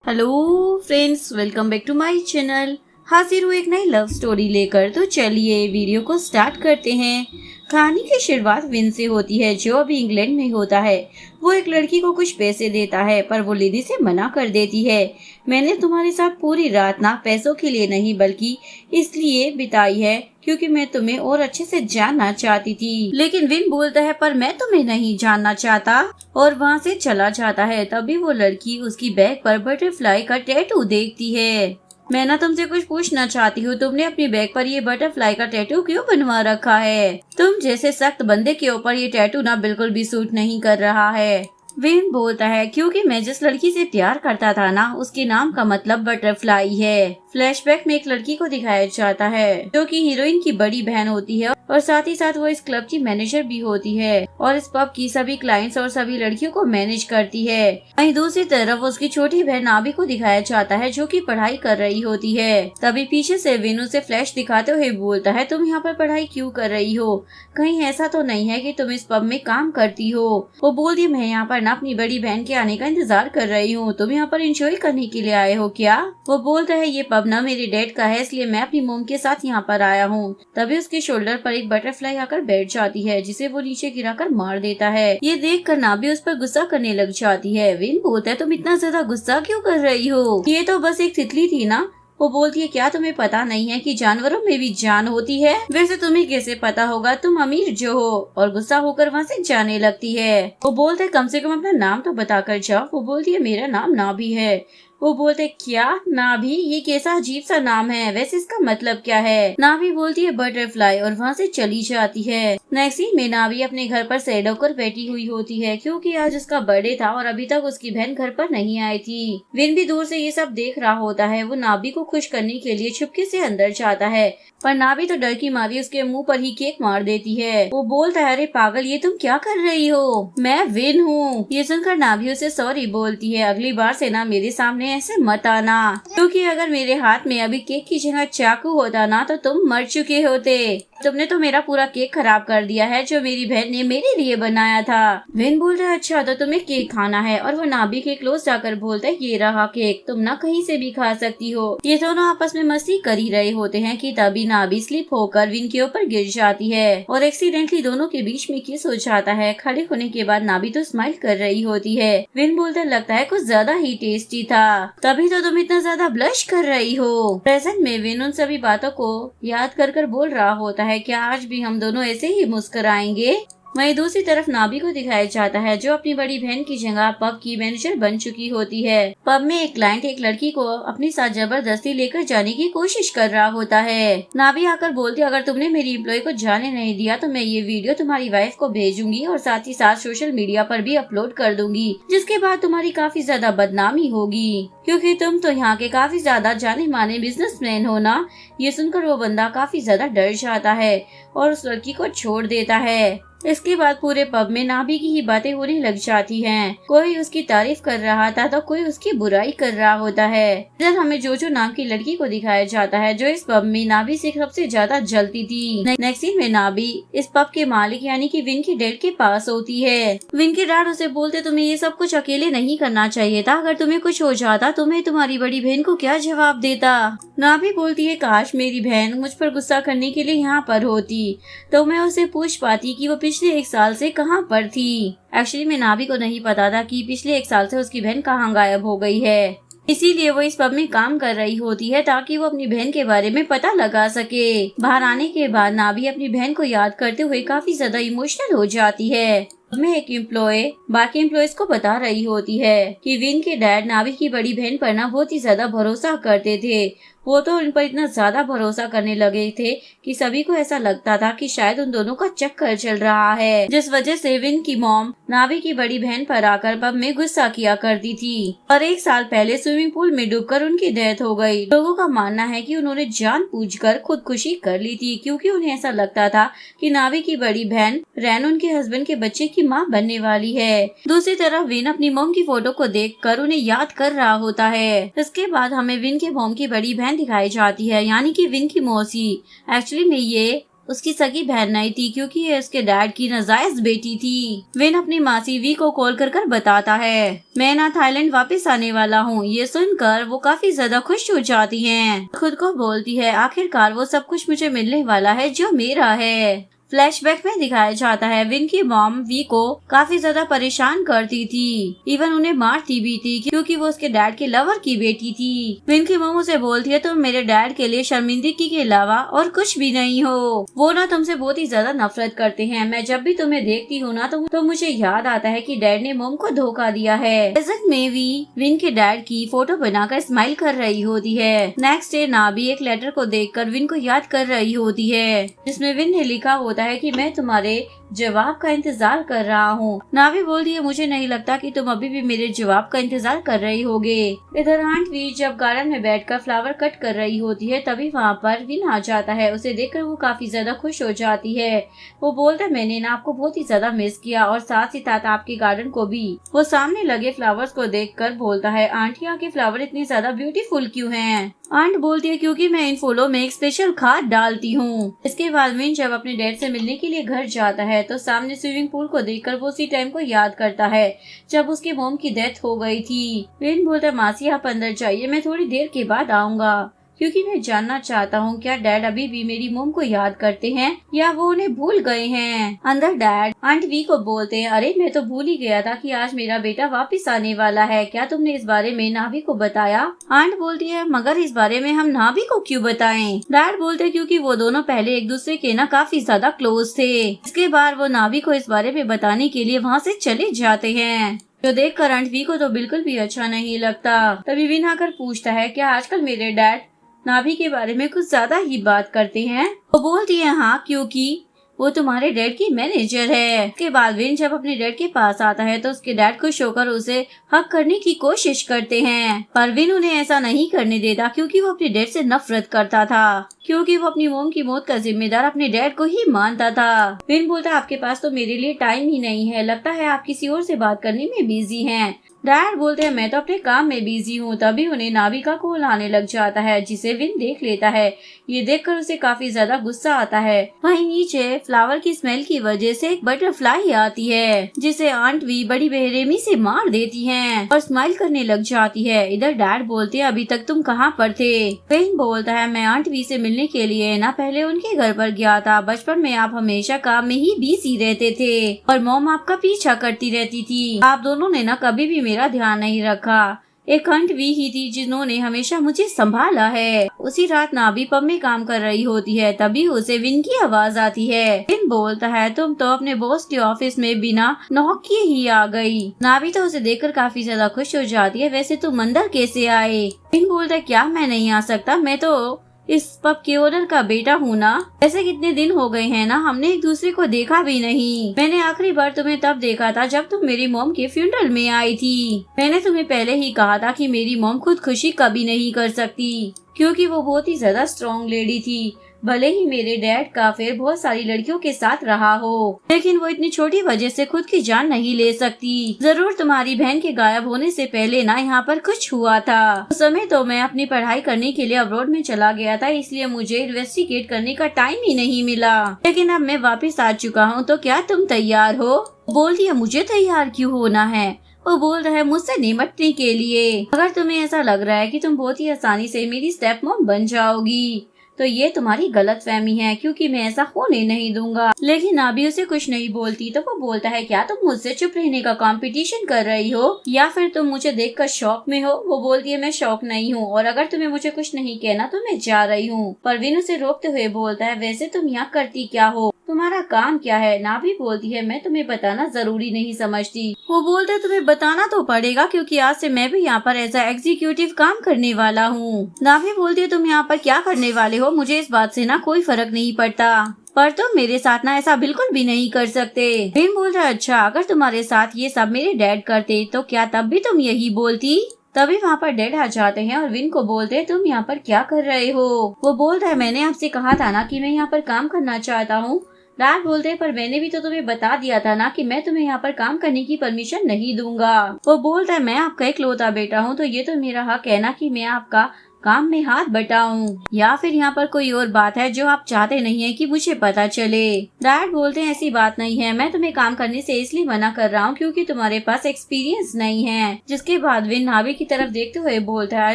Hello friends, welcome back to my channel. हाजिर हूँ एक नई लव स्टोरी लेकर। तो चलिए वीडियो को स्टार्ट करते हैं। कहानी की शुरुआत विन से होती है, जो अभी इंग्लैंड में होता है। वो एक लड़की को कुछ पैसे देता है, पर वो लेने से मना कर देती है। मैंने तुम्हारे साथ पूरी रात ना पैसों के लिए नहीं बल्कि इसलिए बिताई है क्योंकि मैं तुम्हें और अच्छे से जानना चाहती थी। लेकिन विन बोलता है, पर मैं तुम्हें नहीं जानना चाहता, और वहाँ से चला जाता है। तभी वो लड़की उसकी बैग पर बटरफ्लाई का टैटू देखती है। मैं ना तुमसे कुछ पूछना चाहती हूँ, तुमने अपनी बैग पर ये बटरफ्लाई का टैटू क्यों बनवा रखा है? तुम जैसे सख्त बंदे के ऊपर ये टैटू ना बिल्कुल भी सूट नहीं कर रहा है। विन बोलता है, क्योंकि मैं जिस लड़की से प्यार करता था ना, उसके नाम का मतलब बटरफ्लाई है। फ्लैशबैक में एक लड़की को दिखाया जाता है जो कि हीरोइन की बड़ी बहन होती है, और साथ ही साथ वो इस क्लब की मैनेजर भी होती है और इस पब की सभी क्लाइंट्स और सभी लड़कियों को मैनेज करती है। वहीं दूसरी तरफ उसकी छोटी बहन नाभी को दिखाया जाता है, जो कि पढ़ाई कर रही होती है। तभी पीछे से विन उसे फ्लैश दिखाते हुए बोलता है, तुम यहाँ पर पढ़ाई क्यों कर रही हो? कहीं ऐसा तो नहीं है कि तुम इस पब में काम करती हो? वो बोलती है, मैं यहाँ पर ना अपनी बड़ी बहन के आने का इंतजार कर रही हूँ। तुम यहाँ पर एंजॉय करने के लिए आए हो क्या? वो बोलता है, ये पब ना मेरे डैड का है, इसलिए मैं अपनी मोम के साथ यहाँ पर आया हूँ। तभी उसके शोल्डर पर एक बटरफ्लाई आकर बैठ जाती है, जिसे वो नीचे गिराकर मार देता है। ये देखकर नाभी उस पर गुस्सा करने लग जाती है। विन बोलता है, तुम इतना ज्यादा गुस्सा क्यों कर रही हो? ये तो बस एक तितली थी ना। वो बोलती है, क्या तुम्हें पता नहीं है कि जानवरों में भी जान होती है? वैसे तुम्हें कैसे पता होगा, तुम अमीर जो हो? और गुस्सा होकर वहाँ से जाने लगती है। वो बोलते है, कम से कम अपना नाम तो बताकर जाओ। वो बोलती है, मेरा नाम नाभी है। वो बोलते, क्या नाभी? ये कैसा अजीब सा नाम है, वैसे इसका मतलब क्या है? नाभी बोलती है, बटरफ्लाई, और वहाँ से चली जाती है। नेक्स्ट सीन में नाभी अपने घर पर सैड होकर बैठी हुई होती है, क्योंकि आज उसका बर्थडे था और अभी तक उसकी बहन घर पर नहीं आई थी। विन भी दूर से ये सब देख रहा होता है। वो नाभी को खुश करने के लिए चुपके से अंदर जाता है, पर नाभी तो डर की मारी उसके मुंह पर ही केक मार देती है। वो बोलता है, अरे पागल, ये तुम क्या कर रही हो? मैं विन हूँ। ये सुनकर नाभी उसे सॉरी बोलती है, अगली बार से ना मेरे सामने ऐसे मत आना, क्योंकि अगर मेरे हाथ में अभी केक की जगह चाकू होता ना तो तुम मर चुके होते। तुमने तो मेरा पूरा केक खराब कर दिया है, जो मेरी बहन ने मेरे लिए बनाया था। विन बोल रहा है, अच्छा तो तुम्हें केक खाना है? और वो नाभी के क्लोज जाकर बोलता है, ये रहा केक, तुम ना कहीं से भी खा सकती हो। ये दोनों आपस में मस्ती कर ही रहे होते हैं कि तभी नाभी स्लिप होकर विन के ऊपर गिर जाती है और एक्सीडेंटली दोनों के बीच में किस हो जाता है। खड़े होने के बाद नाभी तो स्माइल कर रही होती है। विन बोलता है, लगता है कुछ ज्यादा ही टेस्टी था, तभी तो तुम इतना ज्यादा ब्लश कर रही हो। प्रेजेंट में विन उन सभी बातों को याद कर कर बोल रहा होता है, क्या आज भी हम दोनों ऐसे ही मुस्कुराएंगे? वहीं दूसरी तरफ नाभी को दिखाया जाता है, जो अपनी बड़ी बहन की जगह पब की मैनेजर बन चुकी होती है। पब में एक क्लाइंट एक लड़की को अपने साथ जबरदस्ती लेकर जाने की कोशिश कर रहा होता है। नाभी आकर बोलती है, अगर तुमने मेरी एम्प्लॉय को जाने नहीं दिया तो मैं ये वीडियो तुम्हारी वाइफ को भेजूंगी और साथ ही साथ सोशल मीडिया पर भी अपलोड कर दूंगी, जिसके बाद तुम्हारी काफी ज्यादा बदनामी होगी, क्योंकि तुम तो यहाँ के काफी ज्यादा जाने माने बिजनेसमैन हो ना। ये सुनकर वो बंदा काफी ज्यादा डर जाता है और उस लड़की को छोड़ देता है। इसके बाद पूरे पब में नाभी की ही बातें होने लग जाती हैं। कोई उसकी तारीफ कर रहा था तो कोई उसकी बुराई कर रहा होता है। इधर हमें जोजो नाम की लड़की को दिखाया जाता है, जो इस पब में नाभी से सबसे ज्यादा जलती थी। नेक्स्ट सीन में नाभी इस पब के मालिक यानी कि विन के डैड के पास होती है। विन के डैड उसे बोलते, तुम्हें ये सब कुछ अकेले नहीं करना चाहिए था, अगर तुम्हें कुछ हो जाता तो मैं तुम्हारी बड़ी बहन को क्या जवाब देता? नाभी बोलती है, काश मेरी बहन मुझ पर गुस्सा करने के लिए यहाँ पर होती तो मैं उसे पूछ पाती कि वो पिछले 1 साल से कहाँ पर थी। एक्चुअली में नाभी को नहीं पता था कि पिछले 1 साल से उसकी बहन कहाँ गायब हो गई है, इसीलिए वो इस पब में काम कर रही होती है ताकि वो अपनी बहन के बारे में पता लगा सके। बाहर आने के बाद नाभी अपनी बहन को याद करते हुए काफी ज्यादा इमोशनल हो जाती है। में एक एम्प्लॉय बाकी एम्प्लॉयज को बता रही होती है कि विन के डैड नाभी की बड़ी बहन पर ना बहुत ही ज्यादा भरोसा करते थे। वो तो उन पर इतना ज्यादा भरोसा करने लगे थे कि सभी को ऐसा लगता था कि शायद उन दोनों का चक्कर चल रहा है, जिस वजह से विन की मॉम नाभी की बड़ी बहन पर आकर पब में गुस्सा किया करती थी और 1 साल पहले स्विमिंग पूल में डूबकर उनकी डेथ हो गई। लोगों का मानना है कि उन्होंने जानबूझकर खुदकुशी कर ली थी, क्योंकि उन्हें ऐसा लगता था कि नाभी की बड़ी बहन रैन उनके हस्बैंड के बच्चे की माँ बनने वाली है। दूसरी तरफ विन अपनी मॉम की फोटो को देखकर उन्हें याद कर रहा होता है। इसके बाद हमें विन के मॉम की बड़ी बहन दिखाई जाती है, यानी कि विन की मौसी। एक्चुअली में ये उसकी सगी बहन नहीं थी क्योंकि ये उसके डैड की नाजायज बेटी थी। विन अपनी मासी वी को कॉल कर बताता है मैं ना थाईलैंड वापस आने वाला हूँ। ये सुनकर वो काफी ज्यादा खुश हो जाती है, खुद को बोलती है आखिरकार वो सब कुछ मुझे मिलने वाला है जो मेरा है। फ्लैशबैक में दिखाया जाता है विन की मॉम वी को काफी ज्यादा परेशान करती थी, इवन उन्हें मारती भी थी क्योंकि वो उसके डैड के लवर की बेटी थी। विन की मॉम उसे बोलती है तुम मेरे डैड के लिए शर्मिंदगी के अलावा और कुछ भी नहीं हो। वो ना तुमसे बहुत ही ज्यादा नफरत करते हैं। मैं जब भी तुम्हें देखती हूँ ना तो मुझे याद आता है कि डैड ने मॉम को धोखा दिया है। प्रेजेंट में वी विन के डैड की फोटो बनाकर स्माइल कर रही होती है। नेक्स्ट डे नाभी एक लेटर को देखकर विन को याद कर रही होती है जिसमें विन ने लिखा होता है कि मैं तुम्हारे जवाब का इंतजार कर रहा हूँ। नावी बोलती है मुझे नहीं लगता कि तुम अभी भी मेरे जवाब का इंतजार कर रही होगे। इधर आंट वी जब गार्डन में बैठकर फ्लावर कट कर रही होती है तभी वहाँ पर विन आ जाता है। उसे देखकर वो काफी ज्यादा खुश हो जाती है। वो बोलता है मैंने ना आपको बहुत ही ज्यादा मिस किया और साथ ही साथ आपके गार्डन को भी। वो सामने लगे फ्लावर्स को देखकर बोलता है आंटी यहाँ के फ्लावर इतने ज्यादा ब्यूटीफुल क्यों हैं? आंट बोलती है क्योंकि मैं इन फूलों में एक स्पेशल खाद डालती हूँ। इसके बाद विन जब अपने डैड से मिलने के लिए घर जाता है तो सामने स्विमिंग पूल को देखकर वो उसी टाइम को याद करता है जब उसकी मॉम की डेथ हो गई थी। विन बोलता है मासी आप अंदर जाइए, मैं थोड़ी देर के बाद आऊंगा क्योंकि मैं जानना चाहता हूँ क्या डैड अभी भी मेरी मॉम को याद करते हैं या वो उन्हें भूल गए हैं। अंदर डैड आंट वी को बोलते हैं अरे मैं तो भूल ही गया था कि आज मेरा बेटा वापस आने वाला है, क्या तुमने इस बारे में नाभी को बताया? आंट बोलती है मगर इस बारे में हम नाभी को क्यों बताएं? डैड बोलते हैं क्योंकि वो दोनों पहले एक दूसरे के ना काफी ज्यादा क्लोज थे। इसके बाद वो नाभी को इस बारे में बताने के लिए वहाँ से चले जाते हैं जो देखकर आंट वी को तो बिल्कुल भी अच्छा नहीं लगता। तभी विन आकर पूछता है क्या आजकल मेरे डैड नाभी के बारे में कुछ ज्यादा ही बात करते हैं? वो बोलती है हाँ क्योंकि वो तुम्हारे डैड की मैनेजर है। इसके बाद विन जब अपने डैड के पास आता है तो उसके डैड खुश होकर उसे हक करने की कोशिश करते हैं पर विन उन्हें ऐसा नहीं करने देता क्योंकि वो अपने डैड से नफरत करता था क्योंकि वो अपनी मॉम की मौत का जिम्मेदार अपने डैड को ही मानता था। विन बोलता है आपके पास तो मेरे लिए टाइम ही नहीं है, लगता है आप किसी और से बात करने में बिजी हैं। डैड बोलते हैं मैं तो अपने काम में बिजी हूँ। तभी उन्हें नाभी का कॉल आने लग जाता है जिसे विन देख लेता है। ये देखकर उसे काफी ज्यादा गुस्सा आता है। वहीं नीचे फ्लावर की स्मेल की वजह से एक बटरफ्लाई आती है जिसे आंट वी बड़ी बेरहमी से मार देती हैं और स्माइल करने लग जाती है। इधर डैड बोलते हैं अभी तक तुम कहाँ पर थे? विन बोलता है मैं आंट वी से मिलने के लिए ना पहले उनके घर पर गया था। बचपन में आप हमेशा काम में ही बिजी रहते थे और मॉम आपका पीछा करती रहती थी। आप दोनों ने ना कभी भी मेरा ध्यान नहीं रखा। एक आंट वी ही थी जिन्होंने हमेशा मुझे संभाला है। उसी रात नाभी पब में काम कर रही होती है तभी उसे विन की आवाज आती है। विन बोलता है तुम तो अपने बॉस के ऑफिस में बिना नॉक किए ही आ गई। नाभी तो उसे देखकर काफी ज्यादा खुश हो जाती है वैसे तुम अंदर कैसे आए? विन बोलता है क्या मैं नहीं आ सकता, मैं तो इस पब के ओनर का बेटा हूँ ना। ऐसे कितने दिन हो गए हैं ना हमने एक दूसरे को देखा भी नहीं। मैंने आखिरी बार तुम्हें तब देखा था जब तुम मेरी मॉम के फ्यूनरल में आई थी। मैंने तुम्हें पहले ही कहा था कि मेरी मॉम खुदकुशी कभी नहीं कर सकती क्योंकि वो बहुत ही ज्यादा स्ट्रॉन्ग लेडी थी। भले ही मेरे डैड का अफेयर बहुत सारी लड़कियों के साथ रहा हो लेकिन वो इतनी छोटी वजह से खुद की जान नहीं ले सकती। जरूर तुम्हारी बहन के गायब होने से पहले ना यहाँ पर कुछ हुआ था। उस समय तो मैं अपनी पढ़ाई करने के लिए अब्रॉड में चला गया था इसलिए मुझे इन्वेस्टिगेट करने का टाइम ही नहीं मिला। लेकिन अब मैं वापिस आ चुका हूँ तो क्या तुम तैयार हो? बोलती है मुझे तैयार क्यों होना है? वो बोल रहा है मुझसे निपटने के लिए। अगर तुम्हें ऐसा लग रहा है कि तुम बहुत ही आसानी से मेरी स्टेप मॉम बन जाओगी तो ये तुम्हारी गलतफहमी है क्योंकि मैं ऐसा होने नहीं दूंगा। लेकिन अभी उसे कुछ नहीं बोलती तो वो बोलता है क्या तुम मुझसे चुप रहने का कंपटीशन कर रही हो या फिर तुम मुझे देखकर शौक में हो? वो बोलती है मैं शौक नहीं हूँ और अगर तुम्हें मुझे कुछ नहीं कहना तो मैं जा रही हूँ। परवीन उसे रोकते हुए बोलता है वैसे तुम यहाँ करती क्या हो, तुम्हारा काम क्या है? नाभी बोलती है मैं तुम्हें बताना जरूरी नहीं समझती। वो बोलते है तुम्हें बताना तो पड़ेगा क्योंकि आज से मैं भी यहाँ पर एज ए एग्जीक्यूटिव काम करने वाला हूँ। नाभी बोलती है तुम यहाँ पर क्या करने वाले हो? मुझे इस बात से ना कोई फर्क नहीं पड़ता पर तुम मेरे साथ ना ऐसा बिल्कुल भी नहीं कर सकते। विन बोल रहा है अच्छा अगर तुम्हारे साथ ये सब मेरे डैड करते तो क्या तब भी तुम यही बोलती? तभी वहाँ पर डैड आ जाते हैं और विन को बोलते हैं तुम यहाँ पर क्या कर रहे हो? वो बोल रहा है मैंने आपसे कहा था ना कि मैं यहाँ पर काम करना चाहता हूँ। डैड बोलते हैं पर मैंने भी तो तुम्हें बता दिया था ना कि मैं तुम्हें यहाँ पर काम करने की परमिशन नहीं दूंगा। वो बोलता है मैं आपका इकलौता बेटा हूँ तो ये तो मेरा हक है ना कि मैं आपका काम में हाथ बटाऊं, या फिर यहाँ पर कोई और बात है जो आप चाहते नहीं है कि मुझे पता चले। डैड बोलते हैं ऐसी बात नहीं है, मैं तुम्हें काम करने से इसलिए मना कर रहा हूँ क्योंकि तुम्हारे पास एक्सपीरियंस नहीं है। जिसके बाद विन नावी की तरफ देखते हुए बोलता है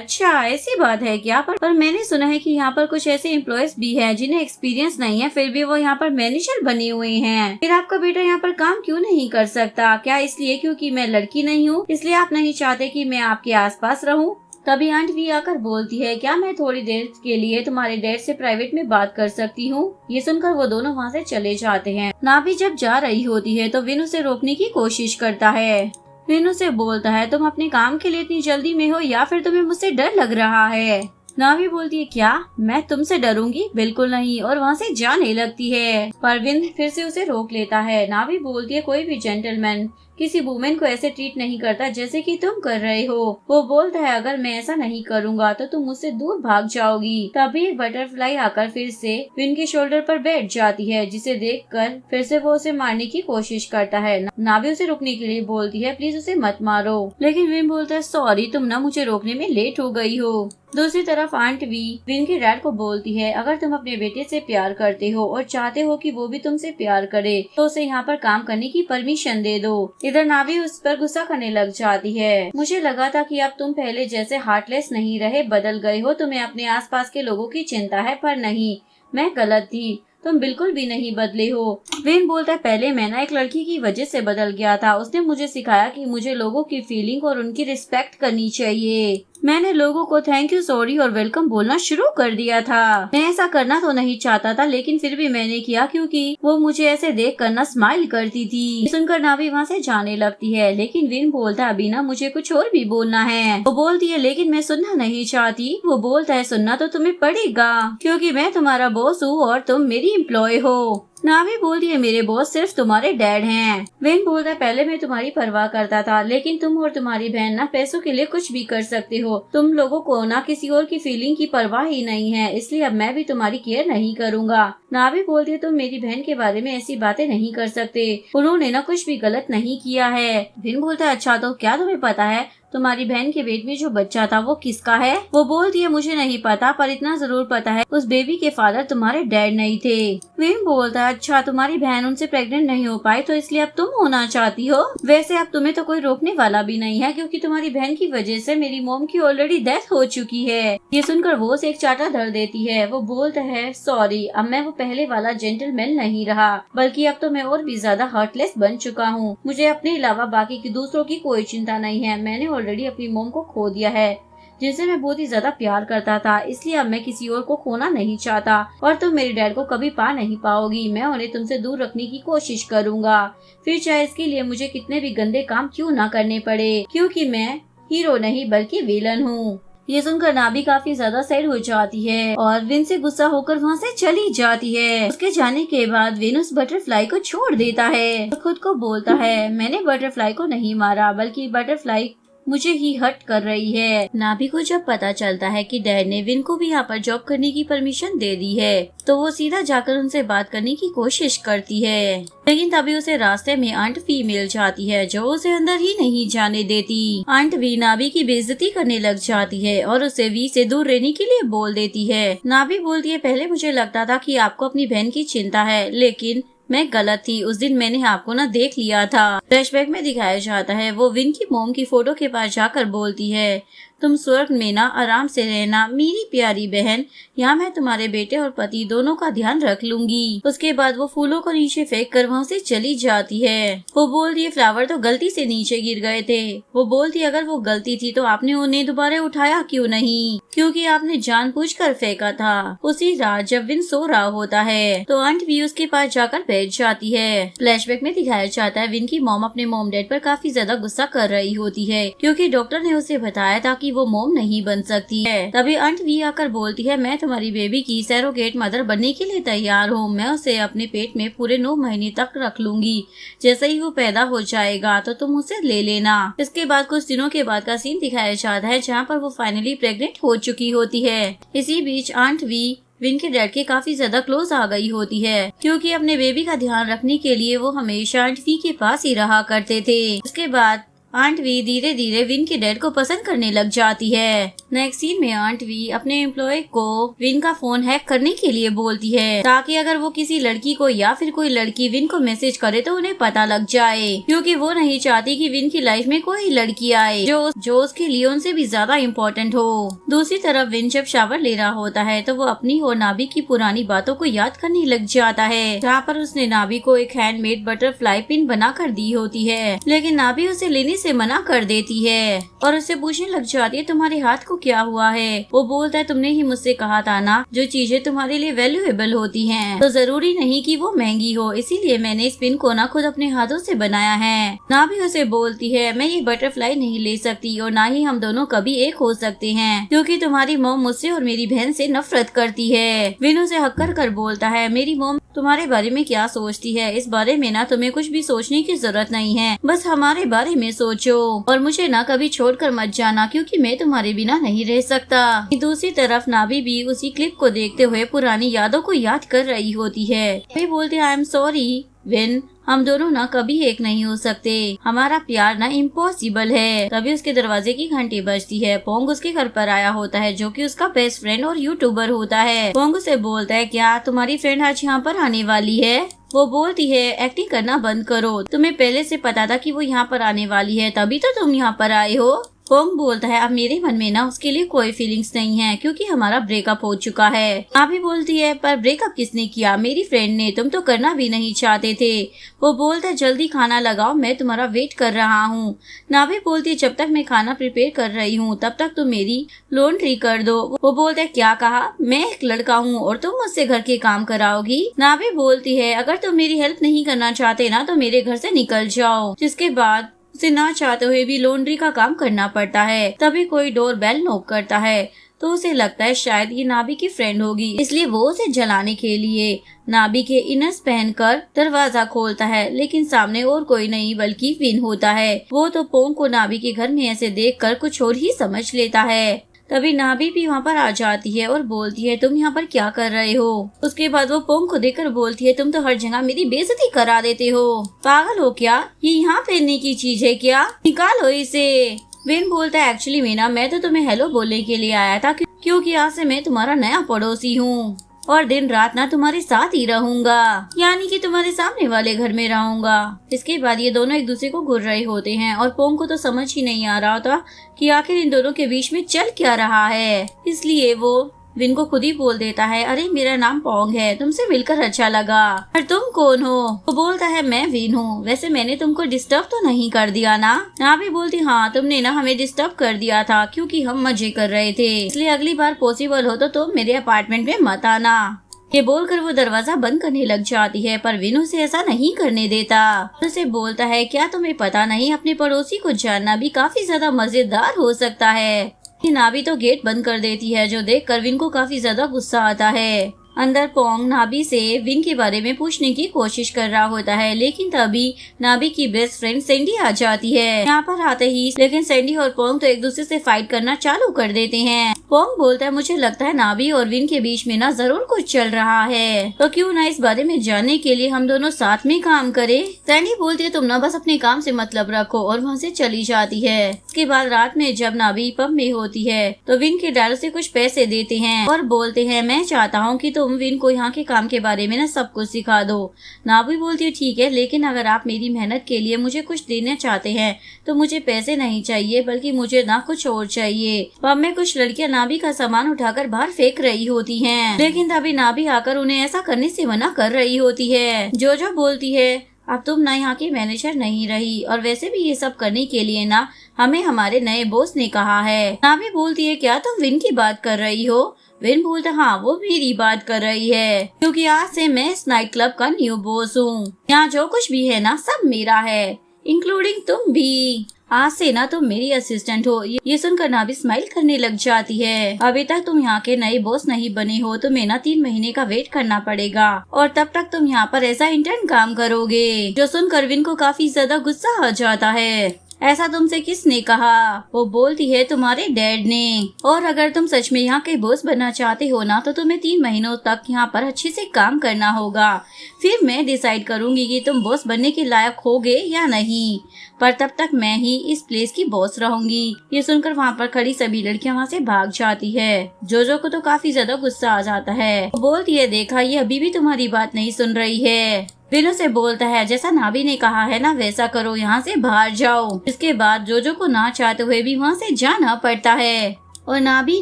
अच्छा ऐसी बात है क्या, पर मैंने सुना है कि यहाँ पर कुछ ऐसे एम्प्लॉयज भी है जिन्हें एक्सपीरियंस नहीं है फिर भी वो यहाँ पर मैनेजर बने हुए हैं। फिर आपका बेटा यहाँ पर काम क्यों नहीं कर सकता? क्या इसलिए क्योंकि मैं लड़की नहीं हूँ, इसलिए आप नहीं चाहते कि मैं आपके आसपास रहूं? तभी आंट वी आकर बोलती है क्या मैं थोड़ी देर के लिए तुम्हारे डैड से प्राइवेट में बात कर सकती हूँ? ये सुनकर वो दोनों वहाँ से चले जाते हैं। नावी जब जा रही होती है तो विन उसे रोकने की कोशिश करता है। विन उसे बोलता है तुम अपने काम के लिए इतनी जल्दी में हो या फिर तुम्हें मुझसे डर लग रहा है? नावी बोलती है क्या मैं तुमसे डरूंगी? बिल्कुल नहीं, और वहाँ से जाने लगती है। पर विन फिर से उसे रोक लेता है। नावी बोलती है कोई भी जेंटलमैन किसी वुमेन को ऐसे ट्रीट नहीं करता जैसे कि तुम कर रहे हो। वो बोलता है अगर मैं ऐसा नहीं करूँगा तो तुम मुझसे दूर भाग जाओगी। तभी एक बटरफ्लाई आकर फिर से विन के शोल्डर पर बैठ जाती है, जिसे देखकर फिर से वो उसे मारने की कोशिश करता है। नावी उसे रोकने के लिए बोलती है प्लीज उसे मत मारो, लेकिन विन बोलता है सॉरी तुम ना मुझे रोकने में लेट हो गई हो। दूसरी तरफ आंट वी विन के डैड को बोलती है अगर तुम अपने बेटे से प्यार करते हो और चाहते हो कि वो भी तुमसे प्यार करे तो उसे यहाँ पर काम करने की परमिशन दे दो। इधर नावी उस पर गुस्सा करने लग जाती है। मुझे लगा था कि अब तुम पहले जैसे हार्टलेस नहीं रहे, बदल गए हो। तुम्हें अपने आसपास के लोगों की चिंता है, पर नहीं, मैं गलत थी, तुम बिल्कुल भी नहीं बदले हो। विन बोलता है पहले मैं ना एक लड़की की वजह से बदल गया था। उसने मुझे सिखाया कि मुझे लोगों की फीलिंग और उनकी रिस्पेक्ट करनी चाहिए। मैंने लोगों को थैंक यू, सॉरी और वेलकम बोलना शुरू कर दिया था। मैं ऐसा करना तो नहीं चाहता था, लेकिन फिर भी मैंने किया क्योंकि वो मुझे ऐसे देख कर ना स्माइल करती थी। सुनकर नावी वहाँ से जाने लगती है, लेकिन विन बोलता है अभी ना मुझे कुछ और भी बोलना है। वो बोलती है लेकिन मैं सुनना नहीं चाहती। वो बोलता है सुनना तो तुम्हें पड़ेगा क्योंकि मैं तुम्हारा बॉस हूँ और तुम मेरी एम्प्लॉय हो। नावी बोलती है मेरे बॉस सिर्फ तुम्हारे डैड हैं। विन बोलता है पहले मैं तुम्हारी परवाह करता था, लेकिन तुम और तुम्हारी बहन ना पैसों के लिए कुछ भी कर सकते हो। तुम लोगों को ना किसी और की फीलिंग की परवाह ही नहीं है, इसलिए अब मैं भी तुम्हारी केयर नहीं करूँगा। नावी बोलती है तुम मेरी बहन के बारे में ऐसी बातें नहीं कर सकते, उन्होंने ना कुछ भी गलत नहीं किया है। विन बोलता है अच्छा तो क्या तुम्हें पता है तुम्हारी बहन के पेट में जो बच्चा था वो किसका है? वो बोलती है मुझे नहीं पता, पर इतना जरूर पता है उस बेबी के फादर तुम्हारे डैड नहीं थे। विन बोलता है अच्छा तुम्हारी बहन उनसे प्रेग्नेंट नहीं हो पाई तो इसलिए अब तुम होना चाहती हो। वैसे अब तुम्हें तो कोई रोकने वाला भी नहीं है क्योंकि तुम्हारी बहन की वजह से मेरी मॉम की ऑलरेडी डेथ हो चुकी है। ये सुनकर वो उसे एक चाटा धर देती है। वो बोलता है सॉरी, अब मैं वो पहले वाला जेंटलमैन नहीं रहा, बल्कि अब तो मैं और भी ज्यादा हार्टलेस बन चुका हूँ। मुझे अपने अलावा बाकी की दूसरों की कोई चिंता नहीं है। मैंने ऑलरेडी अपनी मॉम को खो दिया है जिनसे मैं बहुत ही ज्यादा प्यार करता था, इसलिए अब मैं किसी और को खोना नहीं चाहता और तुम मेरे डैड को कभी पा नहीं पाओगी। मैं उन्हें तुमसे दूर रखने की कोशिश करूंगा, फिर चाहे इसके लिए मुझे कितने भी गंदे काम क्यों ना करने पड़े, क्योंकि मैं हीरो नहीं बल्कि विलन हूँ। ये सुनकर नावी काफी ज्यादा सैड हो जाती है और विन से गुस्सा होकर वहाँ से चली जाती है। उसके जाने के बाद विन उस बटरफ्लाई को छोड़ देता है और खुद को बोलता है मैंने बटरफ्लाई को नहीं मारा, बल्कि बटरफ्लाई मुझे ही हर्ट कर रही है। नाभी को जब पता चलता है कि डैड ने विन को भी यहाँ पर जॉब करने की परमिशन दे दी है तो वो सीधा जाकर उनसे बात करने की कोशिश करती है, लेकिन तभी उसे रास्ते में आंट वी मिल जाती है जो उसे अंदर ही नहीं जाने देती। आंट वी नाभी की बेइज्जती करने लग जाती है और उसे वी से दूर रहने के लिए बोल देती है। नाभी बोलती है पहले मुझे लगता था कि आपको अपनी बहन की चिंता है, लेकिन मैं गलत थी। उस दिन मैंने आपको ना देख लिया था। फ्लैशबैक में दिखाया जाता है वो विन की मॉम की फोटो के पास जाकर बोलती है तुम स्वर्ग में ना आराम से रहना मेरी प्यारी बहन, यहाँ मैं तुम्हारे बेटे और पति दोनों का ध्यान रख लूंगी। उसके बाद वो फूलों को नीचे फेंक कर वहाँ से चली जाती है। वो बोलती है फ्लावर तो गलती से नीचे गिर गए थे। वो बोलती अगर वो गलती थी तो आपने उन्हें दोबारा उठाया क्यों नहीं, क्योंकि आपने जानबूझकर फेंका था। उसी रात जब विन सो रहा होता है तो आंट वी उसके पास जाकर बैठ जाती है। फ्लैशबैक में दिखाया जाता है विन की मॉम अपने मॉम डैड पर काफी ज्यादा गुस्सा कर रही होती है क्योंकि डॉक्टर ने उसे बताया था कि वो मॉम नहीं बन सकती है। तभी आंट वी आकर बोलती है मैं तुम्हारी बेबी की सैरोगेट मदर बनने के लिए तैयार हूँ। मैं उसे अपने पेट में पूरे 9 महीने तक रख लूंगी। जैसे ही वो पैदा हो जाएगा तो तुम उसे ले लेना। इसके बाद कुछ दिनों के बाद का सीन दिखाया जाता है जहाँ पर वो फाइनली प्रेग्नेंट हो चुकी होती है। इसी बीच आंट वी विन के डैड के काफी ज्यादा क्लोज आ गई होती है क्योंकि अपने बेबी का ध्यान रखने के लिए वो हमेशा आंट वी के पास ही रहा करते थे। उसके बाद आंट वी धीरे धीरे विन के डैड को पसंद करने लग जाती है। नेक्स्ट सीन में आंट वी अपने एम्प्लॉय को विन का फोन हैक करने के लिए बोलती है, ताकि अगर वो किसी लड़की को या फिर कोई लड़की विन को मैसेज करे तो उन्हें पता लग जाए, क्योंकि वो नहीं चाहती कि विन की लाइफ में कोई लड़की आए जो उसके लिए उनसे भी ज्यादा इम्पोर्टेंट हो। दूसरी तरफ विन जब शावर ले रहा होता है तो वो अपनी और नाभी की पुरानी बातों को याद करने लग जाता है, जहाँ पर उसने नाभी को एक हैंडमेड बटरफ्लाई पिन बना कर दी होती है, लेकिन नाभी उसे लेने से मना कर देती है और उससे पूछने लग जाती है तुम्हारे हाथ को क्या हुआ है। वो बोलता है तुमने ही मुझसे कहा था ना, जो चीजें तुम्हारे लिए वैल्यूएबल होती हैं तो जरूरी नहीं कि वो महंगी हो, इसीलिए मैंने इस पिन को ना खुद अपने हाथों से बनाया है। नाभी उसे बोलती है मैं ये बटरफ्लाई नहीं ले सकती और ना ही हम दोनों कभी एक हो सकते हैं, क्योंकि तुम्हारी मॉम मुझसे और मेरी बहन से नफरत करती है। विन उसे हक्कर कर बोलता है मेरी मॉम तुम्हारे बारे में क्या सोचती है, इस बारे में ना तुम्हें कुछ भी सोचने की जरूरत नहीं है, बस हमारे बारे में सोचो और मुझे ना कभी छोड़कर मत जाना, क्योंकि मैं तुम्हारे बिना नहीं रह सकता। दूसरी तरफ नाभी भी उसी क्लिप को देखते हुए पुरानी यादों को याद कर रही होती है। वे बोलते आई एम सॉरी विन, हम दोनों ना कभी एक नहीं हो सकते, हमारा प्यार ना इम्पॉसिबल है। तभी उसके दरवाजे की घंटी बजती है। पोंग उसके घर पर आया होता है, जो कि उसका बेस्ट फ्रेंड और यूट्यूबर होता है। पोंग उसे बोलता है क्या तुम्हारी फ्रेंड आज यहाँ पर आने वाली है। वो बोलती है एक्टिंग करना बंद करो, तुम्हें पहले से पता था कि वो यहाँ पर आने वाली है, तभी तो तुम यहाँ पर आए हो। पोंग बोलता है अब मेरे मन में ना उसके लिए कोई फीलिंग्स नहीं है, क्योंकि हमारा ब्रेकअप हो चुका है। नाभी बोलती है पर ब्रेकअप किसने किया, मेरी फ्रेंड ने, तुम तो करना भी नहीं चाहते थे। वो बोलता है जल्दी खाना लगाओ, मैं तुम्हारा वेट कर रहा हूँ। नाभी बोलती है जब तक मैं खाना प्रिपेयर कर रही हूँ तब तक तुम मेरी लॉन्ड्री कर दो। वो बोलता है क्या कहा, मैं एक लड़का हूँ और तुम मुझसे घर के काम कराओगी। नाभी बोलती है अगर तुम मेरी हेल्प नहीं करना चाहते ना तो मेरे घर से निकल जाओ। जिसके बाद उसे ना चाहते हुए भी लॉन्ड्री का काम करना पड़ता है। तभी कोई डोर बेल नॉक करता है तो उसे लगता है शायद ये नाभी की फ्रेंड होगी, इसलिए वो उसे जलाने के लिए नाभी के इनर्स पहनकर दरवाजा खोलता है, लेकिन सामने और कोई नहीं बल्कि विन होता है। वो तो पोंग को नाभी के घर में ऐसे देखकर कुछ और ही समझ लेता है। तभी नाभी भी वहाँ पर आ जाती है और बोलती है तुम यहाँ पर क्या कर रहे हो। उसके बाद वो पोंग को देखकर बोलती है तुम तो हर जगह मेरी बेइज्जती करा देते हो, पागल हो क्या, ये यहाँ पहनने की चीज है क्या, निकालो इसे। विन बोलता है एक्चुअली मीना मैं तो तुम्हें हेलो बोलने के लिए आया था, क्योंकि आज से मैं तुम्हारा नया पड़ोसी हूँ और दिन रात ना तुम्हारे साथ ही रहूंगा, यानी कि तुम्हारे सामने वाले घर में रहूंगा। इसके बाद ये दोनों एक दूसरे को घूर रहे होते हैं और पोंग को तो समझ ही नहीं आ रहा था कि आखिर इन दोनों के बीच में चल क्या रहा है, इसलिए वो विन को खुद ही बोल देता है अरे मेरा नाम पोंग है, तुमसे मिलकर अच्छा लगा, पर तुम कौन हो। वो बोलता है मैं विन हूँ, वैसे मैंने तुमको डिस्टर्ब तो नहीं कर दिया ना। नाभी बोलती हाँ तुमने ना हमें डिस्टर्ब कर दिया था, क्योंकि हम मजे कर रहे थे, इसलिए अगली बार पॉसिबल हो तो तुम मेरे अपार्टमेंट में मत आना। ये बोलकर वो दरवाजा बंद करने लग जाती है, पर विन उसे ऐसा नहीं करने देता। उसे बोलता है क्या तुम्हें पता नहीं, अपने पड़ोसी को जानना भी काफी ज्यादा मजेदार हो सकता है। नाभी तो गेट बंद कर देती है, जो देखकर विन को काफी ज्यादा गुस्सा आता है। अंदर पोंग नाभी से विन के बारे में पूछने की कोशिश कर रहा होता है, लेकिन तभी नाभी की बेस्ट फ्रेंड सैंडी आ जाती है। यहाँ पर आते ही लेकिन सैंडी और पोंग तो एक दूसरे से फाइट करना चालू कर देते हैं। पोंग बोलता है मुझे लगता है नाभी और विन के बीच में ना जरूर कुछ चल रहा है, तो क्यों ना इस बारे में जानने के लिए हम दोनों साथ में काम करें। सैंडी बोलती है तुम ना बस अपने काम से मतलब रखो और वहाँ से चली जाती है। इसके बाद रात में जब नाभी पब में होती है तो विन के डैड उसे कुछ पैसे देते हैं और बोलते हैं मैं चाहता हूँ कि तुम विन को यहाँ के काम के बारे में ना सब कुछ सिखा दो। नाभी बोलती है ठीक है, लेकिन अगर आप मेरी मेहनत के लिए मुझे कुछ देना चाहते हैं तो मुझे पैसे नहीं चाहिए, बल्कि मुझे ना कुछ और चाहिए। पब में कुछ लड़कियां नाभी का सामान उठाकर बाहर फेंक रही होती हैं, लेकिन तभी नाभी आकर उन्हें ऐसा करने से मना कर रही होती है। जो बोलती है अब तुम ना यहाँ की मैनेजर नहीं रही, और वैसे भी ये सब करने के लिए ना हमें हमारे नए बॉस ने कहा है। नाभी बोलती है क्या तुम विन की बात कर रही हो। विन बोलता हाँ वो मेरी बात कर रही है, क्योंकि आज से मैं इस नाइट क्लब का न्यू बॉस हूँ। यहाँ जो कुछ भी है ना सब मेरा है, इंक्लूडिंग तुम भी। आज से ना तुम मेरी असिस्टेंट हो। ये सुनकर नाभी स्माइल करने लग जाती है। अभी तक तुम यहाँ के नए बॉस नहीं बने हो, तुम्हें ना 3 महीने का वेट करना पड़ेगा और तब तक तुम यहाँ पर ऐसा इंटर्न काम करोगे। जो सुनकर विन को काफी ज्यादा गुस्सा आ जाता है। ऐसा तुमसे किसने कहा? वो बोलती है तुम्हारे डैड ने। और अगर तुम सच में यहाँ के बॉस बनना चाहते हो ना तो तुम्हें 3 महीनों तक यहाँ पर अच्छे से काम करना होगा। फिर मैं डिसाइड करूंगी कि तुम बॉस बनने के लायक होगे या नहीं, पर तब तक मैं ही इस प्लेस की बॉस रहूंगी। ये सुनकर वहाँ पर खड़ी सभी लड़कियाँ वहाँ से भाग जाती है। जोजो को तो काफी ज्यादा गुस्सा आ जाता है। वो बोलती है देखा, ये अभी भी तुम्हारी बात नहीं सुन रही है। विनो से बोलता है जैसा नाभी ने कहा है ना वैसा करो, यहाँ से बाहर जाओ। इसके बाद जोजो को ना चाहते हुए भी वहाँ से जाना पड़ता है। और नाभी